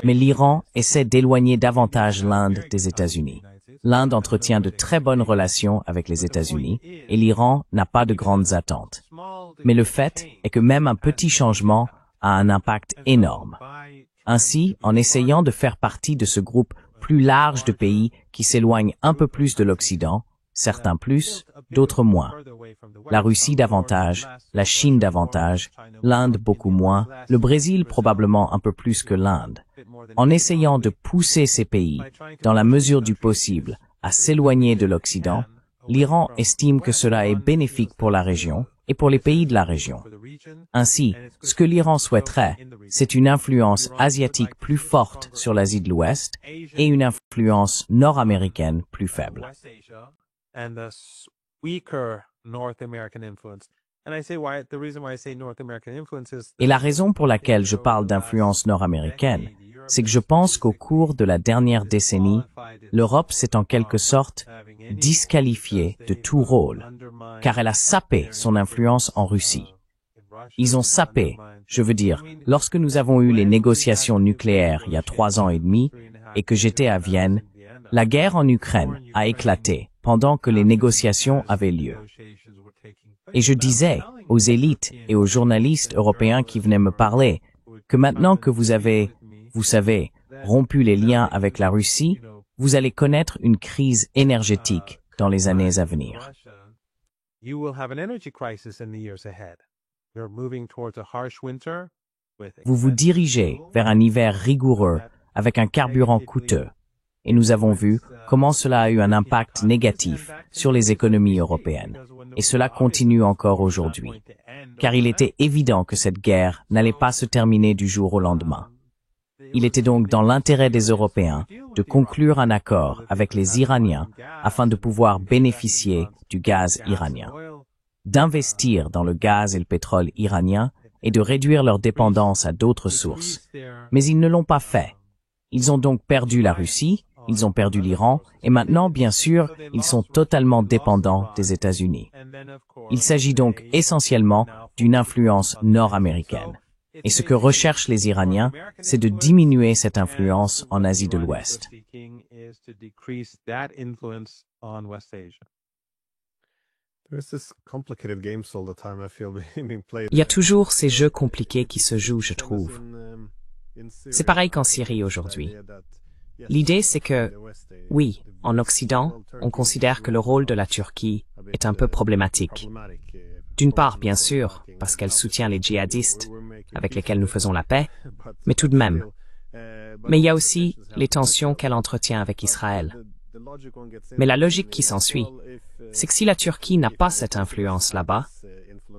Speaker 2: Mais l'Iran essaie d'éloigner davantage l'Inde des États-Unis. L'Inde entretient de très bonnes relations avec les États-Unis et l'Iran n'a pas de grandes attentes. Mais le fait est que même un petit changement a un impact énorme. Ainsi, en essayant de faire partie de ce groupe plus large de pays qui s'éloignent un peu plus de l'Occident, certains plus, d'autres moins. La Russie davantage, la Chine davantage, l'Inde beaucoup moins, le Brésil probablement un peu plus que l'Inde. En essayant de pousser ces pays, dans la mesure du possible, à s'éloigner de l'Occident, l'Iran estime que cela est bénéfique pour la région et pour les pays de la région. Ainsi, ce que l'Iran souhaiterait, c'est une influence asiatique plus forte sur l'Asie de l'Ouest et une influence nord-américaine plus faible. Et la raison pour laquelle je parle d'influence nord-américaine, c'est que je pense qu'au cours de la dernière décennie, l'Europe s'est en quelque sorte disqualifiée de tout rôle, car elle a sapé son influence en Russie. Ils ont sapé, je veux dire, lorsque nous avons eu les négociations nucléaires il y a 3 ans et demi, et que j'étais à Vienne, la guerre en Ukraine a éclaté pendant que les négociations avaient lieu. Et je disais aux élites et aux journalistes européens qui venaient me parler que maintenant que vous avez, vous savez, rompu les liens avec la Russie, vous allez connaître une crise énergétique dans les années à venir. Vous vous dirigez vers un hiver rigoureux avec un carburant coûteux. Et nous avons vu comment cela a eu un impact négatif sur les économies européennes. Et cela continue encore aujourd'hui. Car il était évident que cette guerre n'allait pas se terminer du jour au lendemain. Il était donc dans l'intérêt des Européens de conclure un accord avec les Iraniens afin de pouvoir bénéficier du gaz iranien, d'investir dans le gaz et le pétrole iranien et de réduire leur dépendance à d'autres sources. Mais ils ne l'ont pas fait. Ils ont donc perdu la Russie, ils ont perdu l'Iran, et maintenant, bien sûr, ils sont totalement dépendants des États-Unis. Il s'agit donc essentiellement d'une influence nord-américaine. Et ce que recherchent les Iraniens, c'est de diminuer cette influence en Asie de l'Ouest.
Speaker 1: Il y a toujours ces jeux compliqués qui se jouent, je trouve. C'est pareil qu'en Syrie aujourd'hui. L'idée, c'est que, oui, en Occident, on considère que le rôle de la Turquie est un peu problématique. D'une part, bien sûr, parce qu'elle soutient les djihadistes avec lesquels nous faisons la paix, mais tout de même. Mais il y a aussi les tensions qu'elle entretient avec Israël. Mais la logique qui s'ensuit, c'est que si la Turquie n'a pas cette influence là-bas,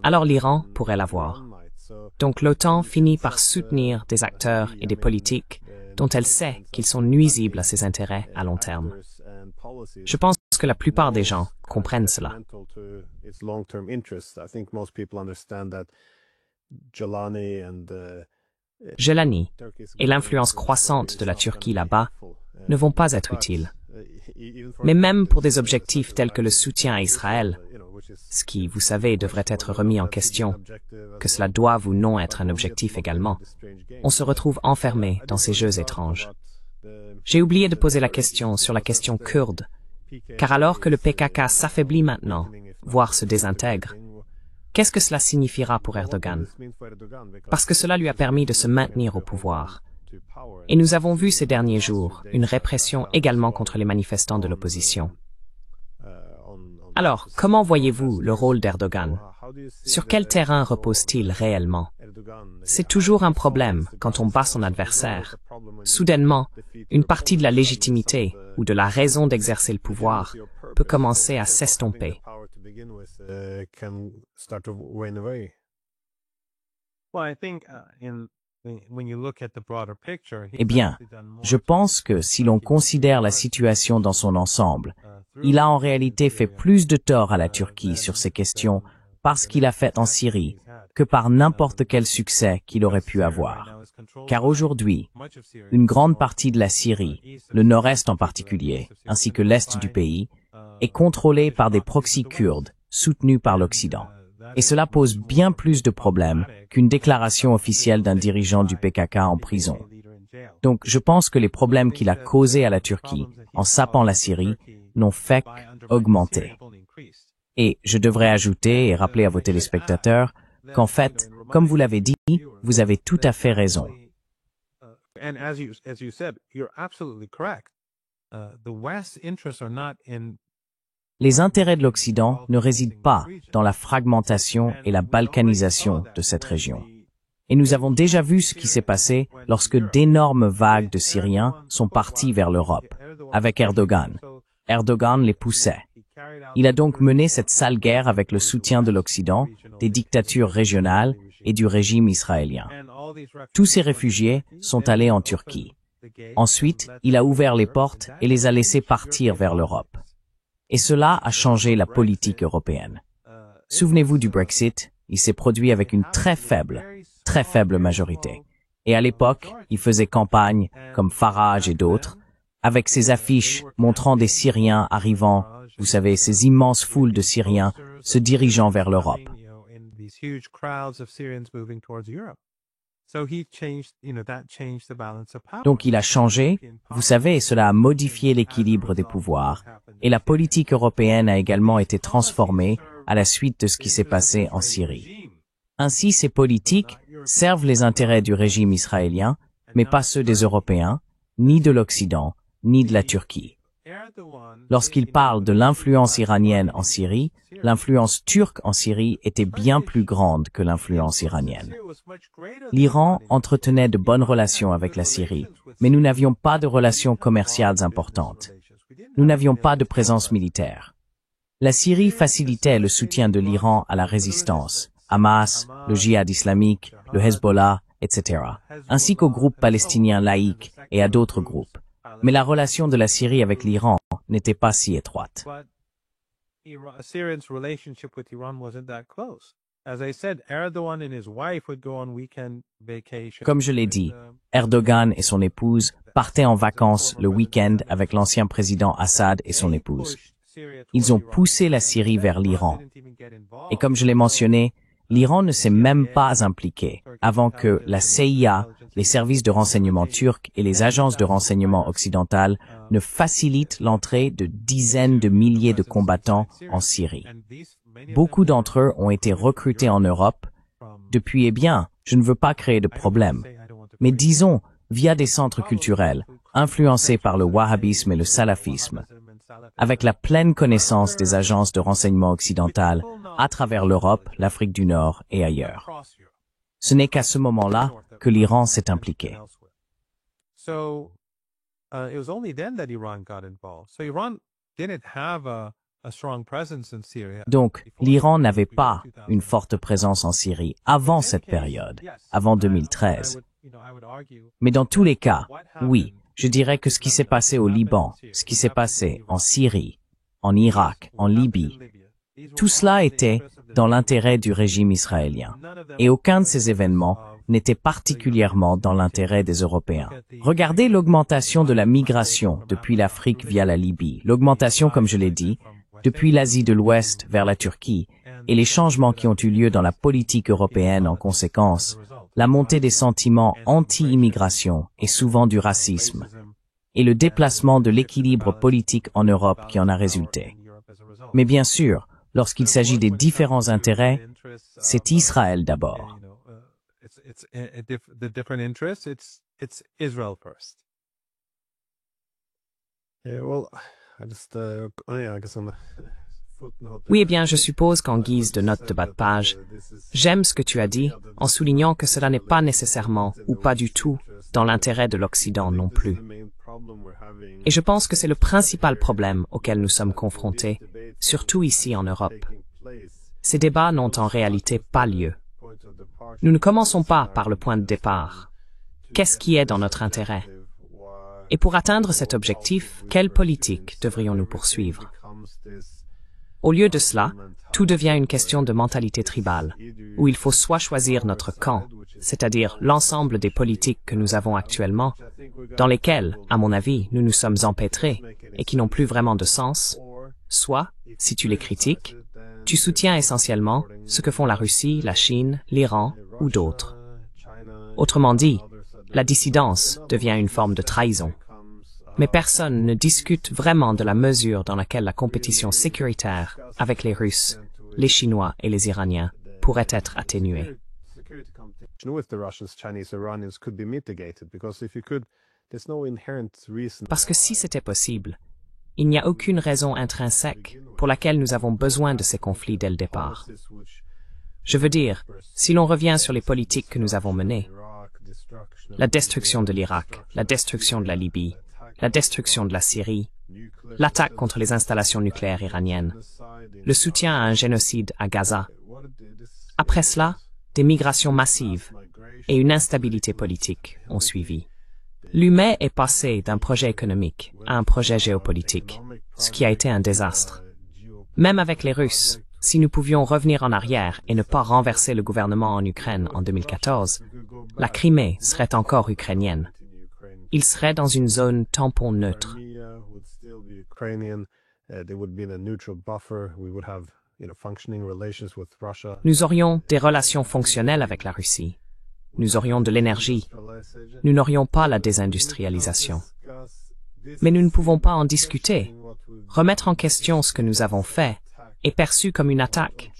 Speaker 1: alors l'Iran pourrait l'avoir. Donc l'OTAN finit par soutenir des acteurs et des politiques dont elle sait qu'ils sont nuisibles à ses intérêts à long terme. Je pense que la plupart des gens comprennent cela. Jelani et l'influence croissante de la Turquie là-bas ne vont pas être utiles. Mais même pour des objectifs tels que le soutien à Israël, ce qui, vous savez, devrait être remis en question, que cela doive ou non être un objectif également, on se retrouve enfermé dans ces jeux étranges. J'ai oublié de poser la question sur la question kurde, car alors que le PKK s'affaiblit maintenant, voire se désintègre, qu'est-ce que cela signifiera pour Erdogan? Parce que cela lui a permis de se maintenir au pouvoir. Et nous avons vu ces derniers jours une répression également contre les manifestants de l'opposition. Alors, comment voyez-vous le rôle d'Erdogan? Sur quel terrain repose-t-il réellement? C'est toujours un problème quand on bat son adversaire. Soudainement, une partie de la légitimité ou de la raison d'exercer le pouvoir peut commencer à s'estomper.
Speaker 2: Eh bien, je pense que si l'on considère la situation dans son ensemble, il a en réalité fait plus de tort à la Turquie sur ces questions parce qu'il a fait en Syrie que par n'importe quel succès qu'il aurait pu avoir. Car aujourd'hui, une grande partie de la Syrie, le nord-est en particulier, ainsi que l'est du pays, est contrôlée par des proxys kurdes soutenus par l'Occident. Et cela pose bien plus de problèmes qu'une déclaration officielle d'un dirigeant du PKK en prison. Donc je pense que les problèmes qu'il a causés à la Turquie, en sapant la Syrie, n'ont fait qu'augmenter. Et je devrais ajouter et rappeler à vos téléspectateurs qu'en fait, comme vous l'avez dit, vous avez tout à fait raison. Les intérêts de l'Occident ne résident pas dans la fragmentation et la balkanisation de cette région. Et nous avons déjà vu ce qui s'est passé lorsque d'énormes vagues de Syriens sont partis vers l'Europe, avec Erdogan. Erdogan les poussait. Il a donc mené cette sale guerre avec le soutien de l'Occident, des dictatures régionales et du régime israélien. Tous ces réfugiés sont allés en Turquie. Ensuite, il a ouvert les portes et les a laissés partir vers l'Europe. Et cela a changé la politique européenne. Souvenez-vous du Brexit, il s'est produit avec une très faible majorité. Et à l'époque, il faisait campagne, comme Farage et d'autres, avec ses affiches montrant des Syriens arrivant, vous savez, ces immenses foules de Syriens se dirigeant vers l'Europe. Donc il a changé, vous savez, et cela a modifié l'équilibre des pouvoirs, et la politique européenne a également été transformée à la suite de ce qui s'est passé en Syrie. Ainsi, ces politiques servent les intérêts du régime israélien, mais pas ceux des Européens, ni de l'Occident, ni de la Turquie. Lorsqu'il parle de l'influence iranienne en Syrie, l'influence turque en Syrie était bien plus grande que l'influence iranienne. L'Iran entretenait de bonnes relations avec la Syrie, mais nous n'avions pas de relations commerciales importantes. Nous n'avions pas de présence militaire. La Syrie facilitait le soutien de l'Iran à la résistance, Hamas, le djihad islamique, le Hezbollah, etc., ainsi qu'aux groupes palestiniens laïcs et à d'autres groupes. Mais la relation de la Syrie avec l'Iran n'était pas si étroite. Comme je l'ai dit, Erdogan et son épouse partaient en vacances le week-end avec l'ancien président Assad et son épouse. Ils ont poussé la Syrie vers l'Iran. Et comme je l'ai mentionné, l'Iran ne s'est même pas impliqué avant que la CIA, les services de renseignement turcs et les agences de renseignement occidentales ne facilitent l'entrée de dizaines de milliers de combattants en Syrie. Beaucoup d'entre eux ont été recrutés en Europe. Depuis, eh bien, je ne veux pas créer de problème, mais disons via des centres culturels, influencés par le wahhabisme et le salafisme, avec la pleine connaissance des agences de renseignement occidentales à travers l'Europe, l'Afrique du Nord et ailleurs. Ce n'est qu'à ce moment-là que l'Iran s'est impliqué. Donc, l'Iran n'avait pas une forte présence en Syrie avant cette période, avant 2013. Mais dans tous les cas, oui, je dirais que ce qui s'est passé au Liban, ce qui s'est passé en Syrie, en Irak, en Libye, tout cela était dans l'intérêt du régime israélien. Et aucun de ces événements n'était particulièrement dans l'intérêt des Européens. Regardez l'augmentation de la migration depuis l'Afrique via la Libye, l'augmentation, comme je l'ai dit, depuis l'Asie de l'Ouest vers la Turquie, et les changements qui ont eu lieu dans la politique européenne en conséquence, la montée des sentiments anti-immigration et souvent du racisme, et le déplacement de l'équilibre politique en Europe qui en a résulté. Mais bien sûr, lorsqu'il s'agit des différents intérêts, c'est Israël d'abord.
Speaker 1: Oui, eh bien, je suppose qu'en guise de note de bas de page, j'aime ce que tu as dit, en soulignant que cela n'est pas nécessairement, ou pas du tout, dans l'intérêt de l'Occident non plus. Et je pense que c'est le principal problème auquel nous sommes confrontés, surtout ici en Europe. Ces débats n'ont en réalité pas lieu. Nous ne commençons pas par le point de départ. Qu'est-ce qui est dans notre intérêt? Et pour atteindre cet objectif, quelle politique devrions-nous poursuivre? Au lieu de cela, tout devient une question de mentalité tribale, où il faut soit choisir notre camp, c'est-à-dire l'ensemble des politiques que nous avons actuellement, dans lesquelles, à mon avis, nous nous sommes empêtrés et qui n'ont plus vraiment de sens, soit, si tu les critiques, tu soutiens essentiellement ce que font la Russie, la Chine, l'Iran ou d'autres. Autrement dit, la dissidence devient une forme de trahison. Mais personne ne discute vraiment de la mesure dans laquelle la compétition sécuritaire avec les Russes, les Chinois et les Iraniens pourrait être atténuée. Parce que si c'était possible, il n'y a aucune raison intrinsèque pour laquelle nous avons besoin de ces conflits dès le départ. Je veux dire, si l'on revient sur les politiques que nous avons menées, la destruction de l'Irak, la destruction de la Libye, la destruction de la Syrie, l'attaque contre les installations nucléaires iraniennes, le soutien à un génocide à Gaza. Après cela, des migrations massives et une instabilité politique ont suivi. L'UME est passé d'un projet économique à un projet géopolitique, ce qui a été un désastre. Même avec les Russes, si nous pouvions revenir en arrière et ne pas renverser le gouvernement en Ukraine en 2014, la Crimée serait encore ukrainienne. Il serait dans une zone tampon neutre. Nous aurions des relations fonctionnelles avec la Russie. Nous aurions de l'énergie. Nous n'aurions pas la désindustrialisation. Mais nous ne pouvons pas en discuter. Remettre en question ce que nous avons fait est perçu comme une attaque,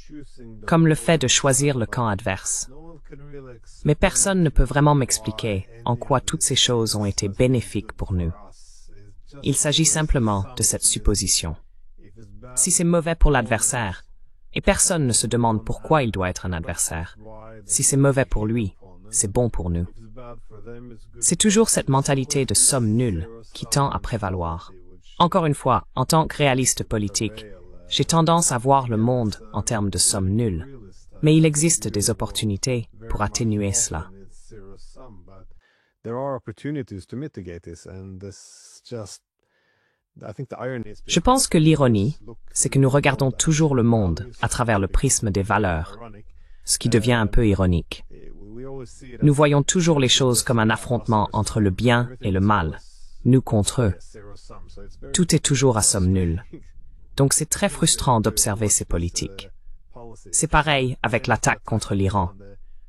Speaker 1: comme le fait de choisir le camp adverse. Mais personne ne peut vraiment m'expliquer en quoi toutes ces choses ont été bénéfiques pour nous. Il s'agit simplement de cette supposition. Si c'est mauvais pour l'adversaire, et personne ne se demande pourquoi il doit être un adversaire, si c'est mauvais pour lui, c'est bon pour nous. C'est toujours cette mentalité de somme nulle qui tend à prévaloir. Encore une fois, en tant que réaliste politique, j'ai tendance à voir le monde en termes de somme nulle. Mais il existe des opportunités pour atténuer cela. Je pense que l'ironie, c'est que nous regardons toujours le monde à travers le prisme des valeurs, ce qui devient un peu ironique. Nous voyons toujours les choses comme un affrontement entre le bien et le mal, nous contre eux. Tout est toujours à somme nulle. Donc c'est très frustrant d'observer ces politiques. C'est pareil avec l'attaque contre l'Iran.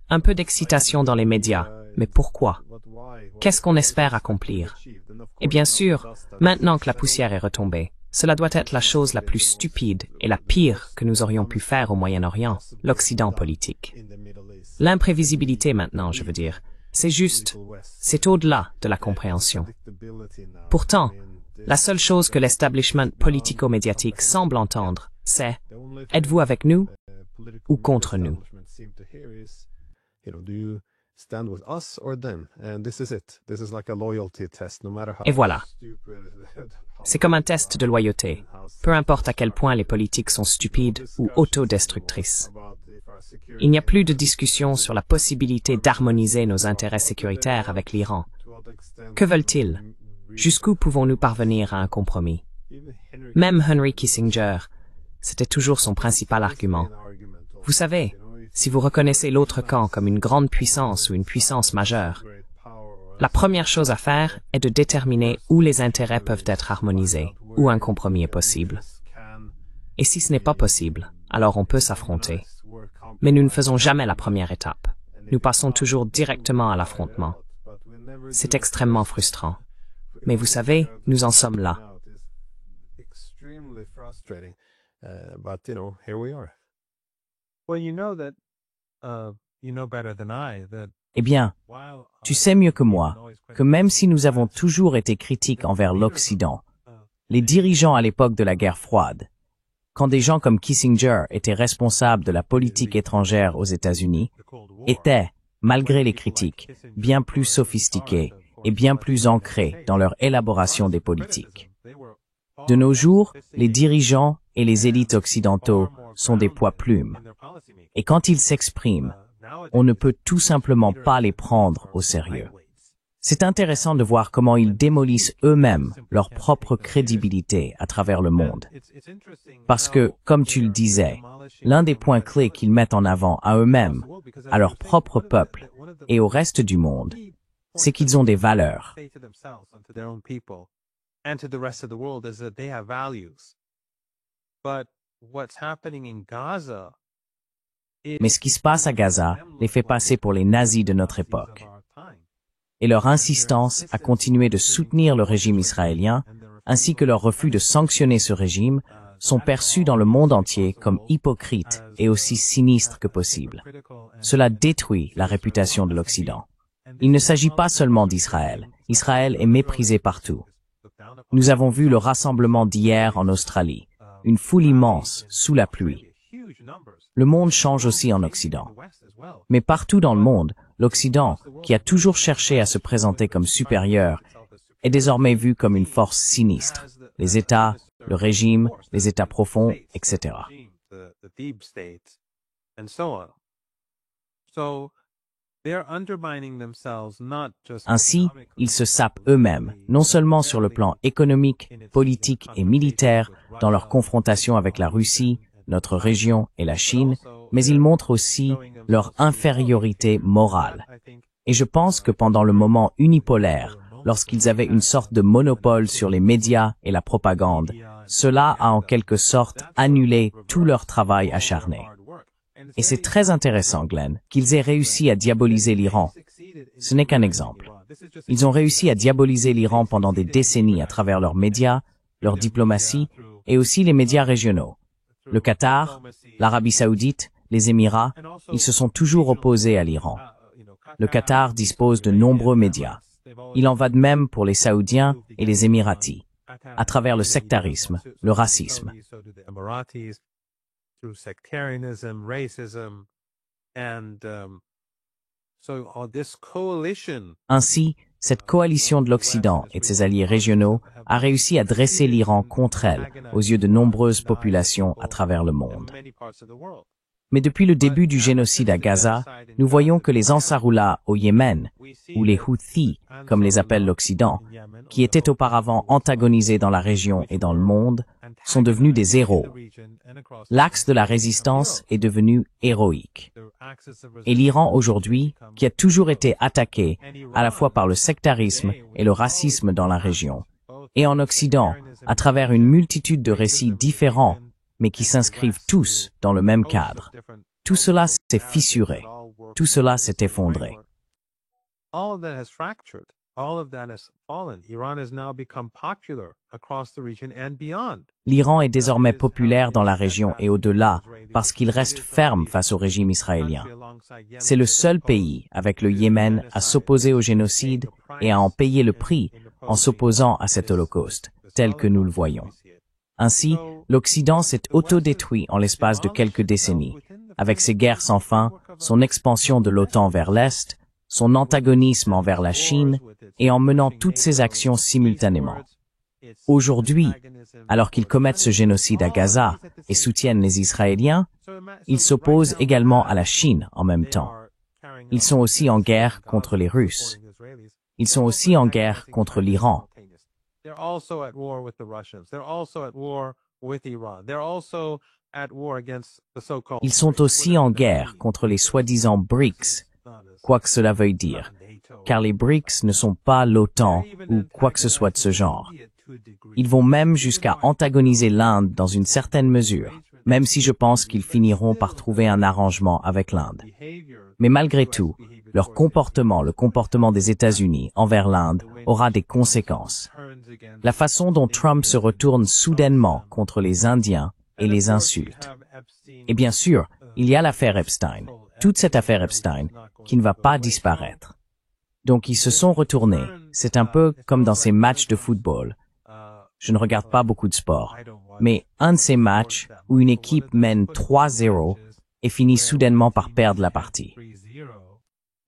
Speaker 1: Un peu d'excitation dans les médias, mais pourquoi? Qu'est-ce qu'on espère accomplir? Et bien sûr, maintenant que la poussière est retombée, cela doit être la chose la plus stupide et la pire que nous aurions pu faire au Moyen-Orient, l'Occident politique. L'imprévisibilité maintenant, je veux dire, c'est juste, c'est au-delà de la compréhension. Pourtant, la seule chose que l'establishment politico-médiatique semble entendre, c'est « Êtes-vous avec nous ou contre nous ?» Et voilà. C'est comme un test de loyauté, peu importe à quel point les politiques sont stupides ou autodestructrices. Il n'y a plus de discussion sur la possibilité d'harmoniser nos intérêts sécuritaires avec l'Iran. Que veulent-ils? Jusqu'où pouvons-nous parvenir à un compromis? Même Henry Kissinger, c'était toujours son principal argument. Vous savez, si vous reconnaissez l'autre camp comme une grande puissance ou une puissance majeure, la première chose à faire est de déterminer où les intérêts peuvent être harmonisés, où un compromis est possible. Et si ce n'est pas possible, alors on peut s'affronter. Mais nous ne faisons jamais la première étape. Nous passons toujours directement à l'affrontement. C'est extrêmement frustrant. Mais vous savez, nous en sommes là.
Speaker 2: Eh bien, tu sais mieux que moi que même si nous avons toujours été critiques envers l'Occident, les dirigeants à l'époque de la guerre froide, quand des gens comme Kissinger étaient responsables de la politique étrangère aux États-Unis, étaient, malgré les critiques, bien plus sophistiqués et bien plus ancrés dans leur élaboration des politiques. De nos jours, les dirigeants et les élites occidentaux sont des poids-plumes. Et quand ils s'expriment, on ne peut tout simplement pas les prendre au sérieux. C'est intéressant de voir comment ils démolissent eux-mêmes leur propre crédibilité à travers le monde. Parce que, comme tu le disais, l'un des points clés qu'ils mettent en avant à eux-mêmes, à leur propre peuple et au reste du monde, c'est qu'ils ont des valeurs. Mais ce qui se passe à Gaza les fait passer pour les nazis de notre époque. Et leur insistance à continuer de soutenir le régime israélien, ainsi que leur refus de sanctionner ce régime, sont perçus dans le monde entier comme hypocrites et aussi sinistres que possible. Cela détruit la réputation de l'Occident. Il ne s'agit pas seulement d'Israël. Israël est méprisé partout. Nous avons vu le rassemblement d'hier en Australie, une foule immense sous la pluie. Le monde change aussi en Occident. Mais partout dans le monde, l'Occident, qui a toujours cherché à se présenter comme supérieur, est désormais vu comme une force sinistre. Les États, le régime, les États profonds, etc. Ainsi, ils se sapent eux-mêmes, non seulement sur le plan économique, politique et militaire, dans leur confrontation avec la Russie, notre région et la Chine, mais ils montrent aussi leur infériorité morale. Et je pense que pendant le moment unipolaire, lorsqu'ils avaient une sorte de monopole sur les médias et la propagande, cela a en quelque sorte annulé tout leur travail acharné. Et c'est très intéressant, Glenn, qu'ils aient réussi à diaboliser l'Iran. Ce n'est qu'un exemple. Ils ont réussi à diaboliser l'Iran pendant des décennies à travers leurs médias, leur diplomatie et aussi les médias régionaux. Le Qatar, l'Arabie Saoudite, les Émirats, ils se sont toujours opposés à l'Iran. Le Qatar dispose de nombreux médias. Il en va de même pour les Saoudiens et les Émiratis, à travers le sectarisme, le racisme. Ainsi, cette coalition de l'Occident et de ses alliés régionaux a réussi à dresser l'Iran contre elle aux yeux de nombreuses populations à travers le monde. Mais depuis le début du génocide à Gaza, nous voyons que les Ansarullah au Yémen, ou les Houthis, comme les appelle l'Occident, qui étaient auparavant antagonisés dans la région et dans le monde, sont devenus des héros. L'axe de la résistance est devenu héroïque. Et l'Iran aujourd'hui, qui a toujours été attaqué à la fois par le sectarisme et le racisme dans la région, et en Occident, à travers une multitude de récits différents, mais qui s'inscrivent tous dans le même cadre. Tout cela s'est fissuré. Tout cela s'est effondré. L'Iran est désormais populaire dans la région et au-delà parce qu'il reste ferme face au régime israélien. C'est le seul pays, avec le Yémen, à s'opposer au génocide et à en payer le prix en s'opposant à cet holocauste, tel que nous le voyons. Ainsi, l'Occident s'est autodétruit en l'espace de quelques décennies, avec ses guerres sans fin, son expansion de l'OTAN vers l'Est, son antagonisme envers la Chine, et en menant toutes ces actions simultanément. Aujourd'hui, alors qu'ils commettent ce génocide à Gaza et soutiennent les Israéliens, ils s'opposent également à la Chine en même temps. Ils sont aussi en guerre contre les Russes. Ils sont aussi en guerre contre l'Iran. Ils sont aussi en guerre contre les soi-disant BRICS, quoi que cela veuille dire, car les BRICS ne sont pas l'OTAN ou quoi que ce soit de ce genre. Ils vont même jusqu'à antagoniser l'Inde dans une certaine mesure, même si je pense qu'ils finiront par trouver un arrangement avec l'Inde. Mais malgré tout, leur comportement, le comportement des États-Unis envers l'Inde, aura des conséquences. La façon dont Trump se retourne soudainement contre les Indiens et les insulte. Et bien sûr, il y a l'affaire Epstein, toute cette affaire Epstein, qui ne va pas disparaître. Donc ils se sont retournés. C'est un peu comme dans ces matchs de football. Je ne regarde pas beaucoup de sport. Mais un de ces matchs où une équipe mène 3-0 et finit soudainement par perdre la partie.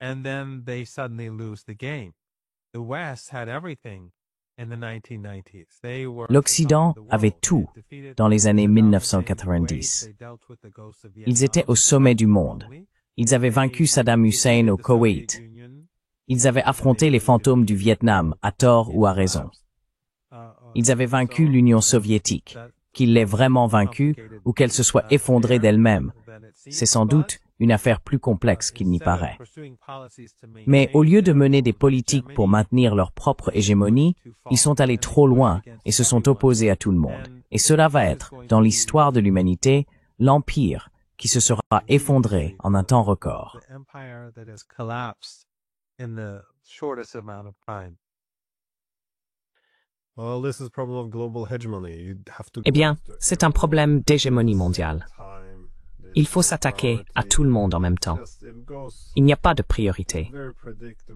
Speaker 3: And then they suddenly lose the game. The West had everything in the 1990s.
Speaker 2: L'Occident avait tout dans les années 1990. Ils étaient au sommet du monde. Ils avaient vaincu Saddam Hussein au Koweït. Ils avaient affronté les fantômes du Vietnam, à tort ou à raison. Ils avaient vaincu l'Union soviétique. Qu'ils l'aient vraiment vaincue ou qu'elle se soit effondrée d'elle-même, c'est sans doute une affaire plus complexe qu'il n'y paraît. Mais au lieu de mener des politiques pour maintenir leur propre hégémonie, ils sont allés trop loin et se sont opposés à tout le monde. Et cela va être, dans l'histoire de l'humanité, l'empire qui se sera effondré en un temps record.
Speaker 1: Eh bien, c'est un problème d'hégémonie mondiale. Il faut s'attaquer à tout le monde en même temps. Il n'y a pas de priorité.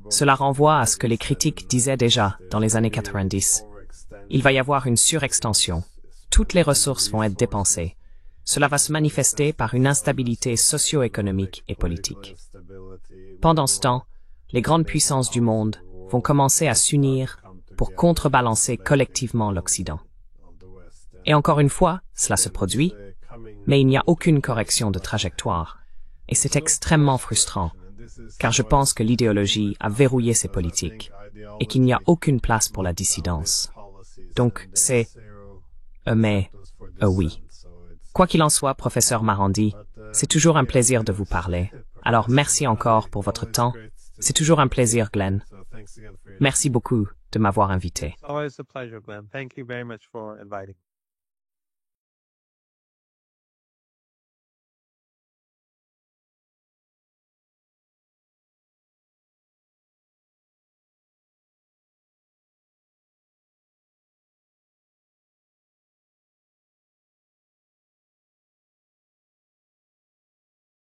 Speaker 1: Cela renvoie à ce que les critiques disaient déjà dans les années 90. Il va y avoir une surextension. Toutes les ressources vont être dépensées. Cela va se manifester par une instabilité socio-économique et politique. Pendant ce temps, les grandes puissances du monde vont commencer à s'unir pour contrebalancer collectivement l'Occident. Et encore une fois, cela se produit, mais il n'y a aucune correction de trajectoire. Et c'est extrêmement frustrant, car je pense que l'idéologie a verrouillé ses politiques, et qu'il n'y a aucune place pour la dissidence. Donc, c'est mais oui. Quoi qu'il en soit, professeur Marandi, c'est toujours un plaisir de vous parler. Alors merci encore pour votre temps. C'est toujours un plaisir, Glenn. Merci beaucoup de m'avoir invité.
Speaker 3: Always a pleasure, Glenn. Thank you very much for inviting me.